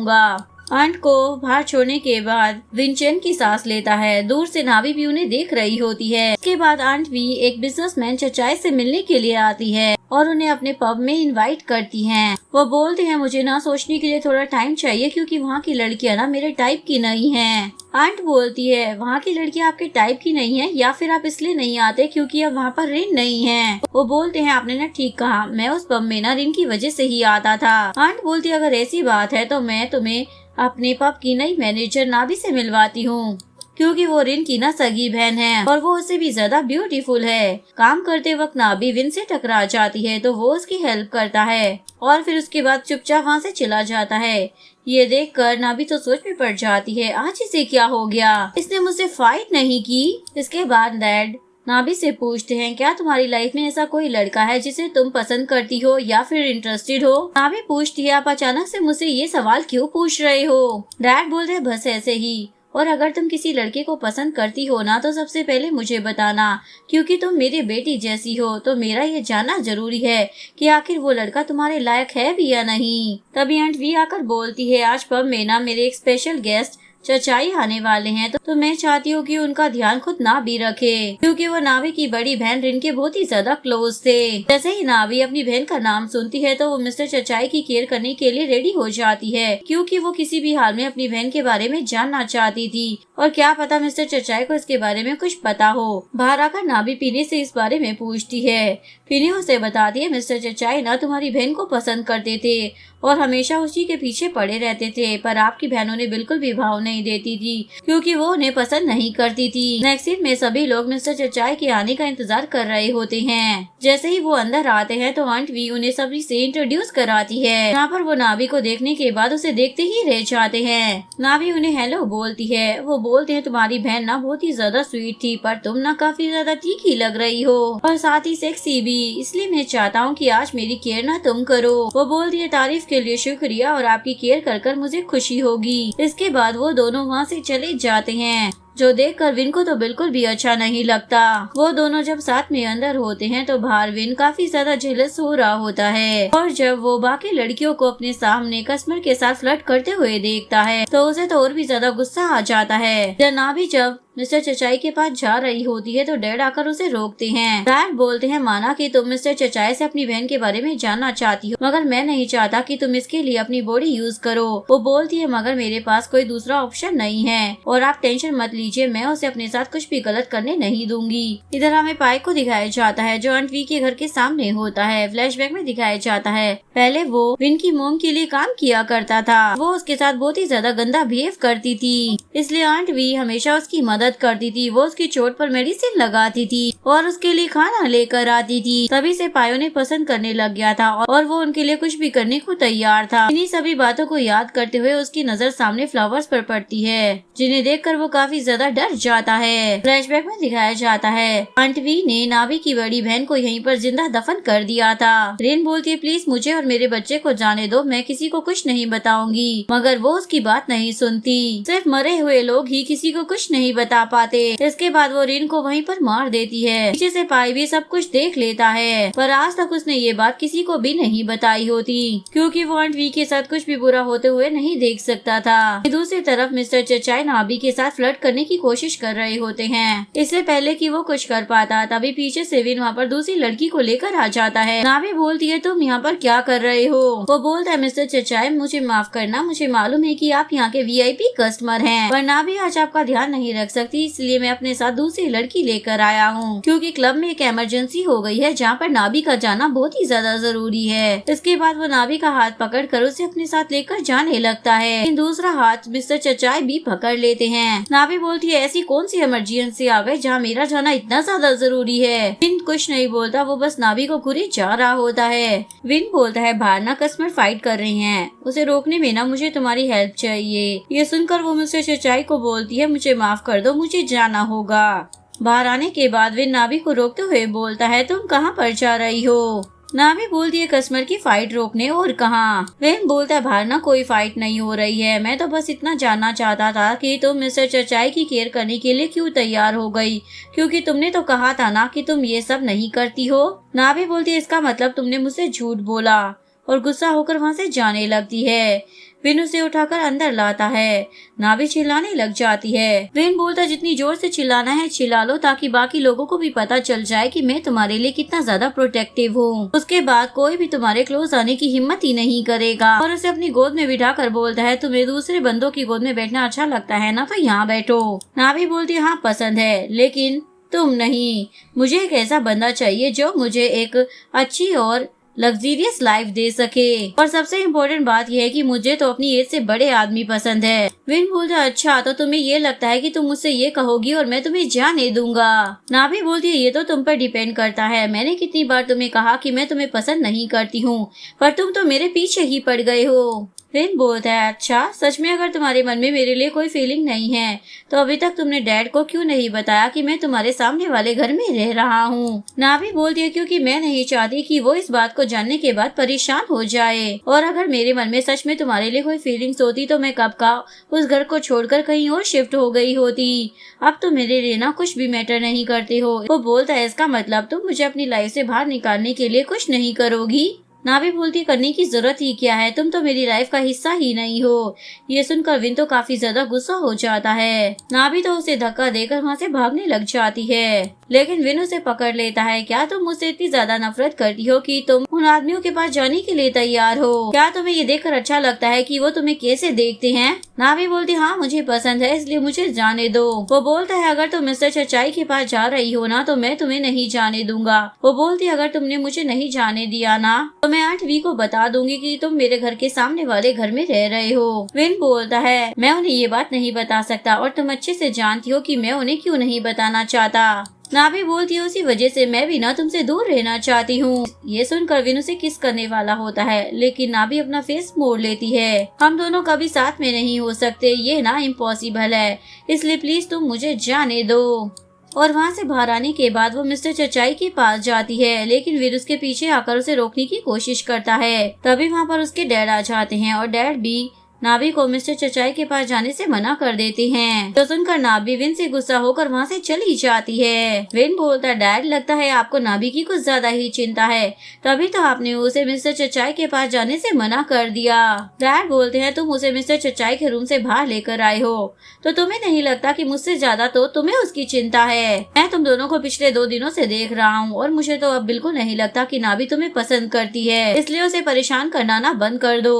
आंट को बाहर छोड़ने के बाद विंचेन की सांस लेता है। दूर से नाभी भी उन्हें देख रही होती है। इसके बाद आंट भी एक बिजनेसमैन चचाई से मिलने के लिए आती है और उन्हें अपने पब में इनवाइट करती हैं। वो बोलते हैं मुझे ना सोचने के लिए थोड़ा टाइम चाहिए, क्योंकि वहाँ की लड़कियाँ ना मेरे टाइप की नहीं हैं। आंट बोलती है वहाँ की लड़कियाँ आपके टाइप की नहीं है, या फिर आप इसलिए नहीं आते क्योंकि अब वहाँ पर रिन नहीं है? वो बोलते हैं आपने ना ठीक कहा, मैं उस पब में ना रिन की वजह से ही आता था। आंट बोलती है अगर ऐसी बात है तो मैं तुम्हें अपने पब की नई मैनेजर नाभी से मिलवाती हूँ, क्योंकि वो रिन की ना सगी बहन है और वो उससे भी ज्यादा ब्यूटीफुल है। काम करते वक्त नाभी विन से टकरा जाती है तो वो उसकी हेल्प करता है और फिर उसके बाद चुपचाप वहाँ से चला जाता है। ये देखकर नाभी तो सोच में पड़ जाती है आज इसे क्या हो गया, इसने मुझसे फाइट नहीं की। इसके बाद डैड नाभी से पूछते हैं क्या तुम्हारी लाइफ में ऐसा कोई लड़का है जिसे तुम पसंद करती हो या फिर इंटरेस्टेड हो? नाभी पूछती है आप अचानक से मुझसे ये सवाल क्यों पूछ रहे हो? डैड बोलते हैं बस ऐसे ही, और अगर तुम किसी लड़के को पसंद करती हो ना तो सबसे पहले मुझे बताना, क्योंकि तुम मेरी बेटी जैसी हो, तो मेरा ये जानना जरूरी है कि आखिर वो लड़का तुम्हारे लायक है भी या नहीं। तभी आंट वी आकर बोलती है आज पब में ना मेरे एक स्पेशल गेस्ट चचाई आने वाले हैं, तो मैं चाहती हूँ कि उनका ध्यान खुद नाभी रखे, क्योंकि वो नाभी की बड़ी बहन रिन के बहुत ही ज्यादा क्लोज थे। जैसे ही नाभी अपनी बहन का नाम सुनती है तो वो मिस्टर चचाई की केयर करने के लिए रेडी हो जाती है, क्योंकि वो किसी भी हाल में अपनी बहन के बारे में जानना चाहती थी, और क्या पता मिस्टर चचाई को इसके बारे में कुछ पता हो। बाहर आकर नाभी पीने से इस बारे में पूछती है। फिनी उसे बताती है मिस्टर चचाई ना तुम्हारी बहन को पसंद करते थे और हमेशा उसी के पीछे पड़े रहते थे, पर आपकी बहन उन्हें बिल्कुल भी भाव नहीं देती थी क्योंकि वो उन्हें पसंद नहीं करती थी। नेक्स्ट सीन में सभी लोग मिस्टर चचाई के आने का इंतजार कर रहे होते हैं। जैसे ही वो अंदर आते हैं तो आंट वी उन्हें सभी से इंट्रोड्यूस कराती है। यहाँ पर वो नाभी को देखने के बाद उसे देखते ही रह जाते हैं। नाभी उन्हें हेलो बोलती है। वो बोलते हैं तुम्हारी बहन ना बहुत ही ज्यादा स्वीट थी, पर तुम ना काफी ज्यादा तीखी लग रही हो और साथ ही सेक्सी भी, इसलिए मैं चाहता हूँ कि आज मेरी केयर ना तुम करो। वो बोलती है तारीफ के लिए शुक्रिया और आपकी केयर कर मुझे खुशी होगी। इसके बाद वो दोनों वहाँ से चले जाते हैं। जो देखकर विन को तो बिल्कुल भी अच्छा नहीं लगता। वो दोनों जब साथ में अंदर होते हैं तो बाहर विन काफी ज्यादा जेलस हो रहा होता है और जब वो बाकी लड़कियों को अपने सामने कस्टमर के साथ फ्लर्ट करते हुए देखता है तो उसे तो और भी ज्यादा गुस्सा आ जाता है। जनाबी जब मिस्टर चचाई के पास जा रही होती है तो डैड आकर उसे रोकते हैं। डैड बोलते हैं माना कि तुम मिस्टर चचाई से अपनी बहन के बारे में जानना चाहती हो मगर मैं नहीं चाहता कि तुम इसके लिए अपनी बॉडी यूज करो। वो बोलती है मगर मेरे पास कोई दूसरा ऑप्शन नहीं है और आप टेंशन मत लीजिए, मैं उसे अपने साथ कुछ भी गलत करने नहीं दूंगी। इधर हमें पाइक को दिखाया जाता है जो आंट वी के घर के सामने होता है। फ्लैशबैक में दिखाया जाता है पहले वो विन की मोम के लिए काम किया करता था। वो उसके साथ बहुत ही ज्यादा गंदा बिहेव करती थी, इसलिए आंट वी हमेशा उसकी मदद करती थी। वो उसकी चोट पर मेडिसिन लगाती थी और उसके लिए खाना लेकर आती थी। तभी से पायो ने पसंद करने लग गया था और वो उनके लिए कुछ भी करने को तैयार था। इन्हीं सभी बातों को याद करते हुए उसकी नजर सामने फ्लावर्स पर पड़ती है जिन्हें देखकर वो काफी ज्यादा डर जाता है। फ्लैशबैक में दिखाया जाता है आंट वी ने नाभी की बड़ी बहन को यहीं पर जिंदा दफन कर दिया था। रेन बोलती है प्लीज मुझे और मेरे बच्चे को जाने दो, मैं किसी को कुछ नहीं बताऊंगी, मगर वो उसकी बात नहीं सुनती। सिर्फ मरे हुए लोग ही किसी को कुछ नहीं बता पाते। इसके बाद वो रिन को वहीं पर मार देती है। पीछे से पाई भी सब कुछ देख लेता है पर आज तक उसने ये बात किसी को भी नहीं बताई होती क्योंकि वो आंट वी के साथ कुछ भी बुरा होते हुए नहीं देख सकता था। दूसरी तरफ मिस्टर चचाई नाभी के साथ फ्लर्ट करने की कोशिश कर रहे होते हैं। इससे पहले कि वो कुछ कर पाता तभी पीछे से विन वहाँ पर दूसरी लड़की को लेकर आ जाता है। नाभी बोलती है तुम यहाँ पर क्या कर रहे हो? वो बोलता है मिस्टर चचाई मुझे माफ करना, मुझे मालूम है कि आप यहाँ के VIP कस्टमर हैं पर नाभी आज आपका ध्यान नहीं रख सकती, इसलिए मैं अपने साथ दूसरी लड़की लेकर आया हूँ क्योंकि क्लब में एक इमरजेंसी हो गई है जहाँ पर नाभी का जाना बहुत ही ज्यादा जरूरी है। इसके बाद वो नाभी का हाथ पकड़कर उसे अपने साथ लेकर जाने लगता है। दूसरा हाथ मिस्टर चचाई भी पकड़ लेते हैं। नाभी बोलती है ऐसी कौन सी इमरजेंसी आ गई जहाँ मेरा जाना इतना ज्यादा जरूरी है? विन कुछ नहीं बोलता, वो बस नाभी को घुरे जा रहा होता है। विन बोलता है बाहर ना कस्टमर फाइट कर रहे हैं, उसे रोकने में ना मुझे तुम्हारी हेल्प चाहिए। ये सुनकर वो मिस्टर चचाई को बोलती है मुझे माफ कर दो, मुझे जाना होगा। बाहर आने के बाद वे नाभी को रोकते हुए बोलता है तुम कहाँ पर जा रही हो? नाभी बोलती है कस्टमर की फाइट रोकने, और कहाँ? वेन बोलता है बाहर ना कोई फाइट नहीं हो रही है, मैं तो बस इतना जानना चाहता था कि तुम मिस्टर चचाई की केयर करने के लिए क्यों तैयार हो गई, क्योंकि तुमने तो कहा था ना कि तुम ये सब नहीं करती हो। नाभी बोलती है इसका मतलब तुमने मुझसे झूठ बोला और गुस्सा होकर वहाँ से जाने लगती है। विन उसे उठाकर अंदर लाता है। नाभी चिल्लाने लग जाती है। विन बोलता जितनी जोर से चिल्लाना है चिल्ला लो ताकि बाकी लोगों को भी पता चल जाए कि मैं तुम्हारे लिए कितना ज्यादा प्रोटेक्टिव हूँ। उसके बाद कोई भी तुम्हारे क्लोज आने की हिम्मत ही नहीं करेगा और उसे अपनी गोद में बिठाकर बोलता है तुम्हें दूसरे बंदों की गोद में बैठना अच्छा लगता है ना, तो यहाँ बैठो। नाभी बोलती है हाँ पसंद है, लेकिन तुम नहीं। मुझे एक ऐसा बंदा चाहिए जो मुझे एक अच्छी और लग्जीरियस लाइफ दे सके, और सबसे इम्पोर्टेंट बात यह है कि मुझे तो अपनी एज से बड़े आदमी पसंद है। विन बोलता अच्छा तो तुम्हें ये लगता है कि तुम मुझसे ये कहोगी और मैं तुम्हें जाने दूंगा। नाभी बोलती है ये तो तुम पर डिपेंड करता है, मैंने कितनी बार तुम्हें कहा कि मैं तुम्हें पसंद नहीं करती हूँ पर तुम तो मेरे पीछे ही पड़ गए हो। विन बोलता है अच्छा सच में अगर तुम्हारे मन में मेरे लिए कोई फीलिंग नहीं है तो अभी तक तुमने डैड को क्यों नहीं बताया कि मैं तुम्हारे सामने वाले घर में रह रहा हूँ? नाभी बोलती है क्योंकि मैं नहीं चाहती कि वो इस बात को जानने के बाद परेशान हो जाए, और अगर मेरे मन में सच में तुम्हारे लिए कोई फीलिंग्स होती तो मैं कब का उस घर को छोड़कर कहीं और शिफ्ट हो गई होती। अब तो मेरे लिए ना कुछ भी मैटर नहीं करते हो। वो बोलता है इसका मतलब तुम मुझे अपनी लाइफ से बाहर निकालने के लिए कुछ नहीं करोगी? नाभी बोलती करने की जरूरत ही क्या है, तुम तो मेरी लाइफ का हिस्सा ही नहीं हो। ये सुनकर विन तो काफी ज्यादा गुस्सा हो जाता है। नाभी तो उसे धक्का देकर वहाँ से भागने लग जाती है, लेकिन विन उसे पकड़ लेता है। क्या तुम मुझसे इतनी ज्यादा नफरत करती हो कि तुम उन आदमियों के पास जाने के लिए तैयार हो? क्या तुम्हें ये देखकर अच्छा लगता है कि वो तुम्हें कैसे देखते हैं? नाभी बोलती हाँ मुझे पसंद है, इसलिए मुझे जाने दो। वो बोलता है अगर तुम मिस्टर चचाई के पास जा रही हो ना तो मैं तुम्हें नहीं जाने दूंगा। वो बोलती है अगर तुमने मुझे नहीं जाने दिया ना तो मैं आंट वी को बता दूंगी कि तुम मेरे घर के सामने वाले घर में रह रहे हो। विन बोलता है मैं उन्हें ये बात नहीं बता सकता और तुम अच्छे से जानती हो कि मैं उन्हें क्यों नहीं बताना चाहता। नाभी बोलती है उसी वजह से मैं भी ना तुमसे दूर रहना चाहती हूँ। ये सुनकर विन उसे किस करने वाला होता है, लेकिन नाभी अपना फेस मोड़ लेती है। हम दोनों कभी साथ में नहीं हो सकते, ये ना इम्पॉसिबल है, इसलिए प्लीज तुम मुझे जाने दो। और वहाँ से बाहर आने के बाद वो मिस्टर चचाई के पास जाती है, लेकिन वीर उसके पीछे आकर उसे रोकने की कोशिश करता है। तभी वहाँ पर उसके डैड आ जाते हैं और डैड भी नाभी को मिस्टर चचाई के पास जाने से मना कर देते हैं। तो सुनकर नाभी विन से गुस्सा होकर वहाँ से चली जाती है। विन बोलता है, डैड लगता है आपको नाभी की कुछ ज्यादा ही चिंता है, तभी तो आपने उसे मिस्टर चचाई के पास जाने से मना कर दिया। डैड बोलते हैं, तुम उसे मिस्टर चचाई के रूम से बाहर लेकर आए हो, तो तुम्हें नहीं लगता कि मुझसे ज्यादा तो तुम्हें उसकी चिंता है। मैं तुम दोनों को पिछले 2 दिनों से देख रहा हूँ और मुझे तो अब बिल्कुल नहीं लगता कि नाभी तुम्हें पसंद करती है, इसलिए उसे परेशान करना ना बंद कर दो।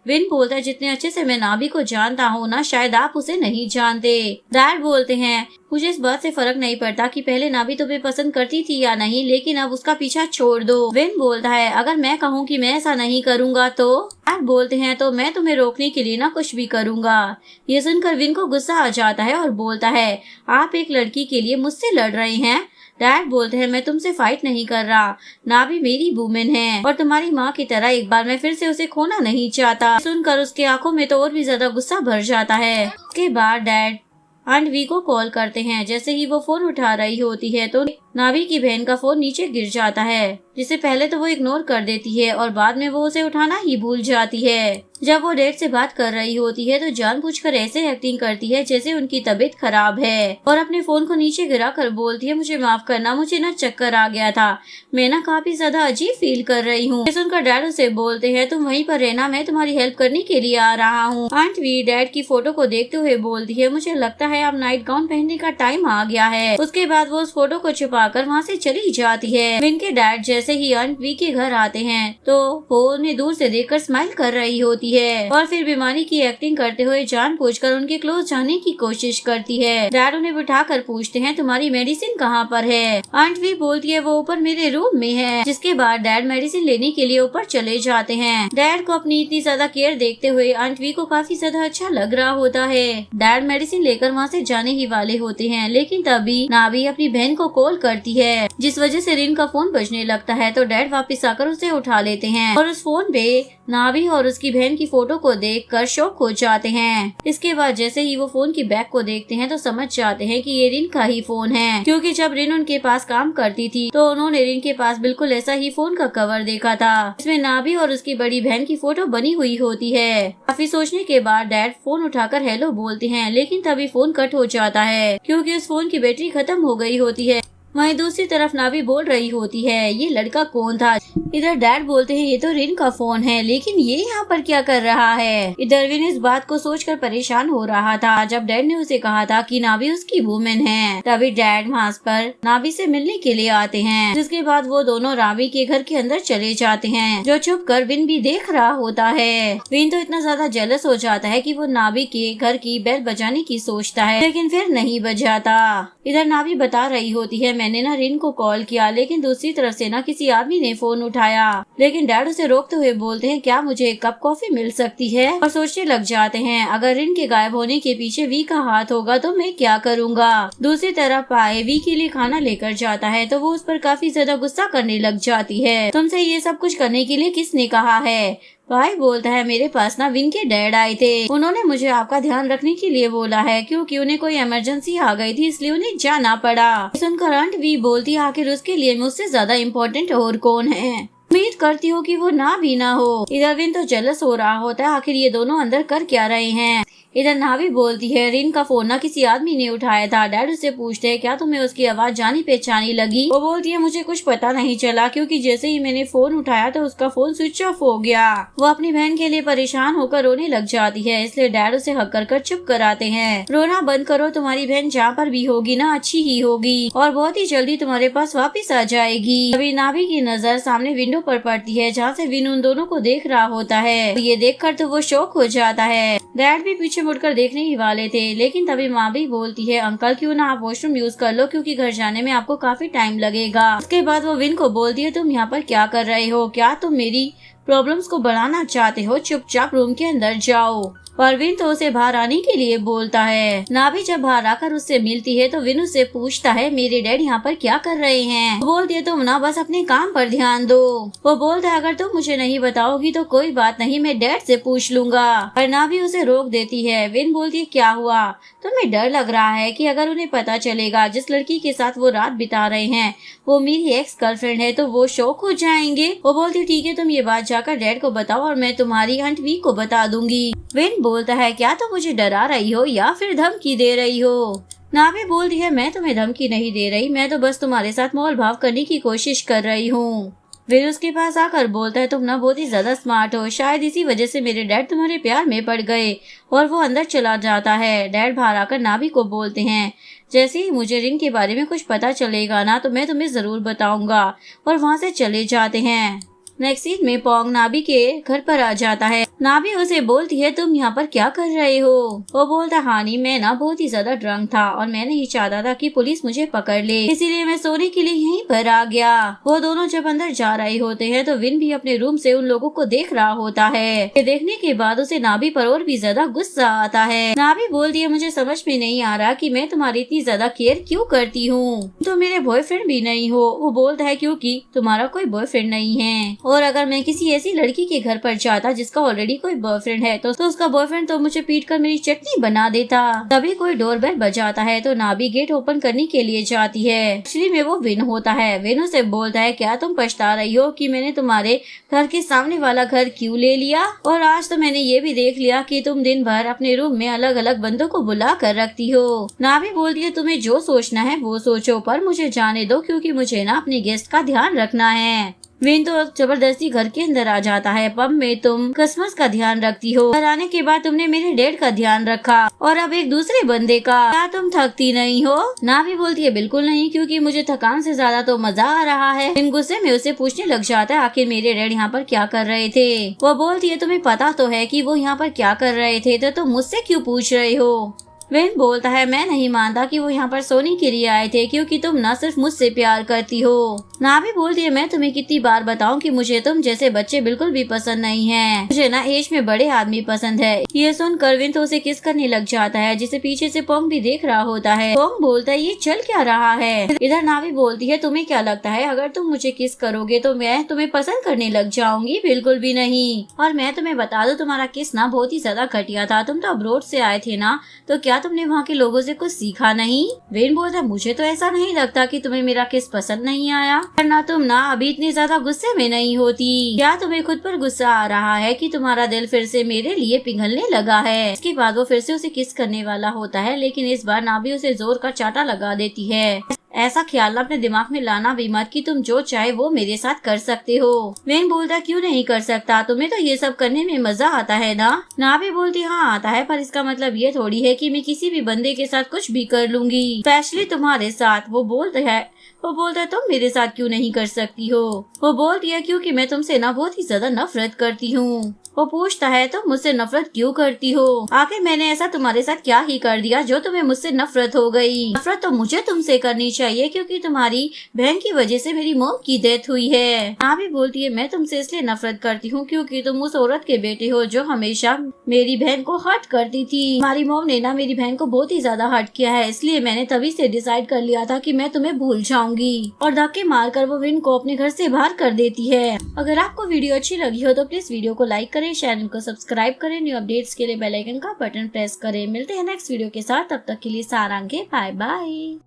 विन बोलता है, जितने अच्छे से मैं नाभी को जानता हूँ ना, शायद आप उसे नहीं जानते। डैड बोलते हैं, मुझे इस बात से फर्क नहीं पड़ता कि पहले नाभी तुम्हें पसंद करती थी या नहीं, लेकिन अब उसका पीछा छोड़ दो। विन बोलता है, अगर मैं कहूँ कि मैं ऐसा नहीं करूँगा तो? डैड बोलते हैं, तो मैं तुम्हें रोकने के लिए ना कुछ भी करूँगा। ये सुनकर विन को गुस्सा आ जाता है और बोलता है, आप एक लड़की के लिए मुझसे लड़ रहे हैं? डैड बोलते हैं, मैं तुमसे फाइट नहीं कर रहा, नाभी मेरी वुमेन है और तुम्हारी माँ की तरह एक बार मैं फिर से उसे खोना नहीं चाहता। सुनकर उसके आंखों में तो और भी ज्यादा गुस्सा भर जाता है। उसके बाद डैड आंट वी को कॉल करते हैं। जैसे ही वो फोन उठा रही होती है तो नाभी की बहन का फोन नीचे गिर जाता है, जिसे पहले तो वो इग्नोर कर देती है और बाद में वो उसे उठाना ही भूल जाती है। जब वो डैड से बात कर रही होती है तो जानबूझकर ऐसे एक्टिंग करती है जैसे उनकी तबीयत खराब है और अपने फोन को नीचे गिरा कर बोलती है, मुझे माफ करना, मुझे ना चक्कर आ गया था, मैं ना काफी ज्यादा अजीब फील कर रही हूँ। सुनकर डैड उसे बोलते हैं, तुम वहीं पर रहना, मैं तुम्हारी हेल्प करने के लिए आ रहा हूँ। आंट वी डैड की फोटो को देखते हुए बोलती है, मुझे लगता है अब नाइट गाउन पहनने का टाइम आ गया है। उसके बाद वो उस फोटो को छुपाकर वहाँ से चली जाती है। विन के डैड जैसे ही आंट वी के घर आते हैं तो वो उन्हें दूर से देखकर स्माइल कर रही होती है और फिर बीमारी की एक्टिंग करते हुए जानबूझकर उनके क्लोज जाने की कोशिश करती है। डैड उन्हें बिठाकर पूछते हैं, तुम्हारी मेडिसिन कहाँ पर है? आंट वी बोलती है, वो ऊपर मेरे रूम में है। जिसके बाद डैड मेडिसिन लेने के लिए ऊपर चले जाते हैं। डैड को अपनी इतनी ज्यादा केयर देखते हुए आंट वी को काफी ज्यादा अच्छा लग रहा होता है। डैड मेडिसिन लेकर वहाँ से जाने ही वाले होते हैं, लेकिन तभी नाभी अपनी बहन को कॉल करती है, जिस वजह से रिन का फोन बजने लगता है। तो डैड वापस आकर उसे उठा लेते हैं और उस फोन पे नाभी और उसकी बहन की फोटो को देखकर शॉक हो जाते हैं। इसके बाद जैसे ही वो फोन की बैक को देखते हैं तो समझ जाते हैं कि ये रिन का ही फोन है, क्योंकि जब रिन उनके पास काम करती थी तो उन्होंने रिन के पास बिल्कुल ऐसा ही फोन का कवर देखा था, इसमें नाभी और उसकी बड़ी बहन की फोटो बनी हुई होती है। काफी सोचने के बाद डैड फोन उठाकर हेलो बोलते हैं, लेकिन तभी फोन कट हो जाता है क्योंकि उस फोन की बैटरी खत्म हो गई होती है। वहीं दूसरी तरफ नाभी बोल रही होती है, ये लड़का कौन था? इधर डैड बोलते हैं, ये तो रिन का फोन है, लेकिन ये यहाँ पर क्या कर रहा है? इधर विन इस बात को सोचकर परेशान हो रहा था जब डैड ने उसे कहा था कि नाभी उसकी वुमेन है। तभी डैड वहाँ पर नाभी से मिलने के लिए आते हैं, जिसके बाद वो दोनों नाभी के घर के अंदर चले जाते हैं, जो छुप कर विन भी देख रहा होता है। विन तो इतना ज्यादा जेलस हो जाता है कि वो नाभी के घर की बेल बजाने की सोचता है, लेकिन फिर नहीं बजाता। इधर नाभी बता रही होती है, मैंने ना रिन को कॉल किया, लेकिन दूसरी तरफ से ना किसी आदमी ने फोन उठाया, लेकिन डैड उसे रोकते हुए बोलते हैं, क्या मुझे एक कप कॉफी मिल सकती है? और सोचने लग जाते हैं, अगर रिन के गायब होने के पीछे वी का हाथ होगा तो मैं क्या करूँगा। दूसरी तरफ पाए वी के लिए खाना लेकर जाता है तो वो उस पर काफी ज्यादा गुस्सा करने लग जाती है, तुमसे ये सब कुछ करने के लिए किसने कहा है? भाई बोलता है, मेरे पास ना विन के डैड आए थे, उन्होंने मुझे आपका ध्यान रखने के लिए बोला है, क्योंकि उन्हें कोई इमरजेंसी आ गई थी, इसलिए उन्हें जाना पड़ा। सुनकर आंट वी बोलती है, आखिर उसके लिए मुझसे ज्यादा इम्पोर्टेंट और कौन है? उम्मीद करती हूँ कि वो ना भी ना हो। इधर विन तो जेलस हो रहा होता है, आखिर ये दोनों अंदर कर क्या रहे हैं। इधर नाभी बोलती है, रिन का फोन ना किसी आदमी ने उठाया था। डैड उससे पूछते हैं, क्या तुम्हें उसकी आवाज जानी पहचानी लगी? वो बोलती है, मुझे कुछ पता नहीं चला, क्योंकि जैसे ही मैंने फोन उठाया तो उसका फोन स्विच ऑफ हो गया। वो अपनी बहन के लिए परेशान होकर रोने लग जाती है, इसलिए डैड उसे हक कर चुप कराते हैं। रोना बंद करो, तुम्हारी बहन जहाँ पर भी होगी ना अच्छी ही होगी और बहुत ही जल्दी तुम्हारे पास वापिस आ जाएगी। अभी नाभी की नजर सामने विंडो पर पड़ती है, जहाँ से विन उन दोनों को देख रहा होता है। ये देखकर तो वो शॉक हो जाता है। डैड भी पीछे मुड़कर देखने ही वाले थे, लेकिन तभी माँ भी बोलती है, अंकल क्यों ना आप वॉशरूम यूज कर लो, क्योंकि घर जाने में आपको काफी टाइम लगेगा। उसके बाद वो विन को बोलती है, तुम यहाँ पर क्या कर रहे हो? क्या तुम मेरी प्रॉब्लम्स को बढ़ाना चाहते हो? चुपचाप रूम के अंदर जाओ। पर विन तो उसे बाहर आने के लिए बोलता है। नाभी जब बाहर आकर उससे मिलती है तो विन उससे पूछता है, मेरे डैड यहाँ पर क्या कर रहे हैं? वो बोलती है, तुम ना बस अपने काम पर ध्यान दो। वो बोलता है, अगर तुम मुझे नहीं बताओगी तो कोई बात नहीं, मैं डैड से पूछ लूंगा। पर नाभी उसे रोक देती है। विन बोलती है, क्या हुआ? तुम्हें डर लग रहा है कि अगर उन्हें पता चलेगा जिस लड़की के साथ वो रात बिता रहे हैं वो मेरी एक्स गर्लफ्रेंड है तो वो शॉक हो जाएंगे? वो बोलती है, ठीक है, तुम ये बात जाकर डैड को बताओ और मैं तुम्हारी आंट वी को बता दूंगी। विन बोलता है क्या तुम मुझे डरा रही हो या फिर धमकी दे रही हो? नावी बोलती है मैं तुम्हें धमकी नहीं दे रही, मैं तो बस तुम्हारे साथ मोल भाव करने की कोशिश कर रही हूँ। विन उसके पास आकर बोलता है तुम ना बहुत ही ज्यादा स्मार्ट हो, शायद इसी वजह से मेरे डैड तुम्हारे प्यार में पड़ गए। और वो अंदर चला जाता है। डैड बाहर आकर नावी को बोलते हैं जैसे ही मुझे रिंग के बारे में कुछ पता चलेगा ना तो मैं तुम्हें जरूर बताऊंगा, और वहाँ से चले जाते हैं। नेक्स्ट सीन में पोंग नावी के घर पर आ जाता है। नावी उसे बोलती है तुम यहाँ पर क्या कर रहे हो? वो बोलता हानी मैं ना बहुत ही ज्यादा ड्रंक था और मैं नहीं चाहता था कि पुलिस मुझे पकड़ ले, इसीलिए मैं सोने के लिए यहीं पर आ गया। वो दोनों जब अंदर जा रहे होते हैं तो विन भी अपने रूम से उन लोगों को देख रहा होता है। ये देखने के बाद उसे नावी पर और भी ज्यादा गुस्सा आता है। नावी बोलती है मुझे समझ में नहीं आ रहा कि मैं तुम्हारी इतनी ज्यादा केयर क्यों करती हूँ, तो मेरे बॉयफ्रेंड भी नहीं हो। वो बोलता है क्योंकि तुम्हारा कोई बॉयफ्रेंड नहीं है, और अगर मैं किसी ऐसी लड़की के घर पर जाता जिसका ऑलरेडी कोई बॉयफ्रेंड है तो उसका बॉयफ्रेंड तो मुझे पीट कर मेरी चटनी बना देता। तभी कोई डोरबेल बजाता है तो नावी गेट ओपन करने के लिए जाती है। एक्चुअली में वो विन होता है। विन उसे बोलता है क्या तुम पछता रही हो कि मैंने तुम्हारे घर के सामने वाला घर क्यों ले लिया, और आज तो मैंने ये भी देख लिया कि तुम दिन भर अपने रूम में अलग अलग बंदों को बुला कर रखती हो। नावी बोलती है तुम्हें जो सोचना है वो सोचो, पर मुझे जाने दो क्योंकि मुझे ना अपने गेस्ट का ध्यान रखना है। विन तो जबरदस्ती घर के अंदर आ जाता है। पब में तुम क्रिसमस का ध्यान रखती हो, घर आने के बाद तुमने मेरे डैड का ध्यान रखा और अब एक दूसरे बंदे का। क्या तुम थकती नहीं हो? नावी बोलती है बिल्कुल नहीं, क्योंकि मुझे थकान से ज्यादा तो मजा आ रहा है। विन गुस्से में उसे पूछने लग जाता है आखिर मेरे डैड यहाँ पर क्या कर रहे थे। वो बोलती है तुम्हें पता तो है कि वो यहाँ पर क्या कर रहे थे, तो तुम मुझसे क्यों पूछ रहे हो? विन बोलता है मैं नहीं मानता कि वो यहाँ पर सोने के लिए आए थे, क्योंकि तुम न सिर्फ मुझसे प्यार करती हो। नावी बोलती है मैं तुम्हें कितनी बार बताऊं कि मुझे तुम जैसे बच्चे बिल्कुल भी पसंद नहीं हैं। मुझे ना एज में बड़े आदमी पसंद है। ये सुनकर विन तो उसे किस करने लग जाता है, जिसे पीछे से पोंग भी देख रहा होता है। पोंग बोलता है ये चल क्या रहा है? इधर नावी बोलती है तुम्हें क्या लगता है अगर तुम मुझे किस करोगे तो मैं तुम्हें पसंद करने लग जाऊंगी? बिल्कुल भी नहीं। और मैं तुम्हें बता दूं तुम्हारा किस ना बहुत ही ज्यादा घटिया था। तुम तो अब्रोड से आए थे ना, तो क्या तुमने वहाँ के लोगों से कुछ सीखा नहीं? विन बोलता मुझे तो ऐसा नहीं लगता कि तुम्हें मेरा किस पसंद नहीं आया, वरना तुम ना अभी इतनी ज्यादा गुस्से में नहीं होती। क्या तुम्हें खुद पर गुस्सा आ रहा है कि तुम्हारा दिल फिर से मेरे लिए पिघलने लगा है? इसके बाद वो फिर से उसे किस करने वाला होता है, लेकिन इस बार नावी उसे जोर का चाटा लगा देती है। ऐसा ख्याल अपने दिमाग में लाना भी मत कि तुम जो चाहे वो मेरे साथ कर सकते हो। विन बोलता क्यों नहीं कर सकता, तुम्हें तो ये सब करने में मजा आता है ना? नावी बोलती हाँ आता है, पर इसका मतलब ये थोड़ी है कि मैं किसी भी बंदे के साथ कुछ भी कर लूंगी, स्पेशली तुम्हारे साथ। वो बोलता है तुम मेरे साथ क्यों नहीं कर सकती हो? वो बोलती है क्योंकि मैं तुमसे ना बहुत ही ज्यादा नफरत करती हूँ। वो पूछता है तुम मुझसे नफरत क्यों करती हो? आखिर मैंने ऐसा तुम्हारे साथ क्या ही कर दिया जो तुम्हें मुझसे नफरत हो गई? नफरत तो मुझे तुमसे करनी चाहिए क्योंकि तुम्हारी बहन की वजह से मेरी मॉम की डेथ हुई है। नावी बोलती है मैं तुमसे इसलिए नफरत करती हूँ क्योंकि तुम उस औरत के बेटे हो जो हमेशा मेरी बहन को हर्ट करती थी। हमारी मॉम ने ना मेरी बहन को बहुत ही ज्यादा हर्ट किया है, इसलिए मैंने तभी से डिसाइड कर लिया था कि मैं तुम्हें भूल जाऊंगी। और धक्के मारकर वो विन को अपने घर से बाहर कर देती है। अगर आपको वीडियो अच्छी लगी हो तो प्लीज वीडियो को लाइक करें, चैनल को सब्सक्राइब करें, न्यू अपडेट्स के लिए बेल आइकन का बटन प्रेस करें। मिलते हैं नेक्स्ट वीडियो के साथ, तब तक के लिए सारांगे बाय बाय।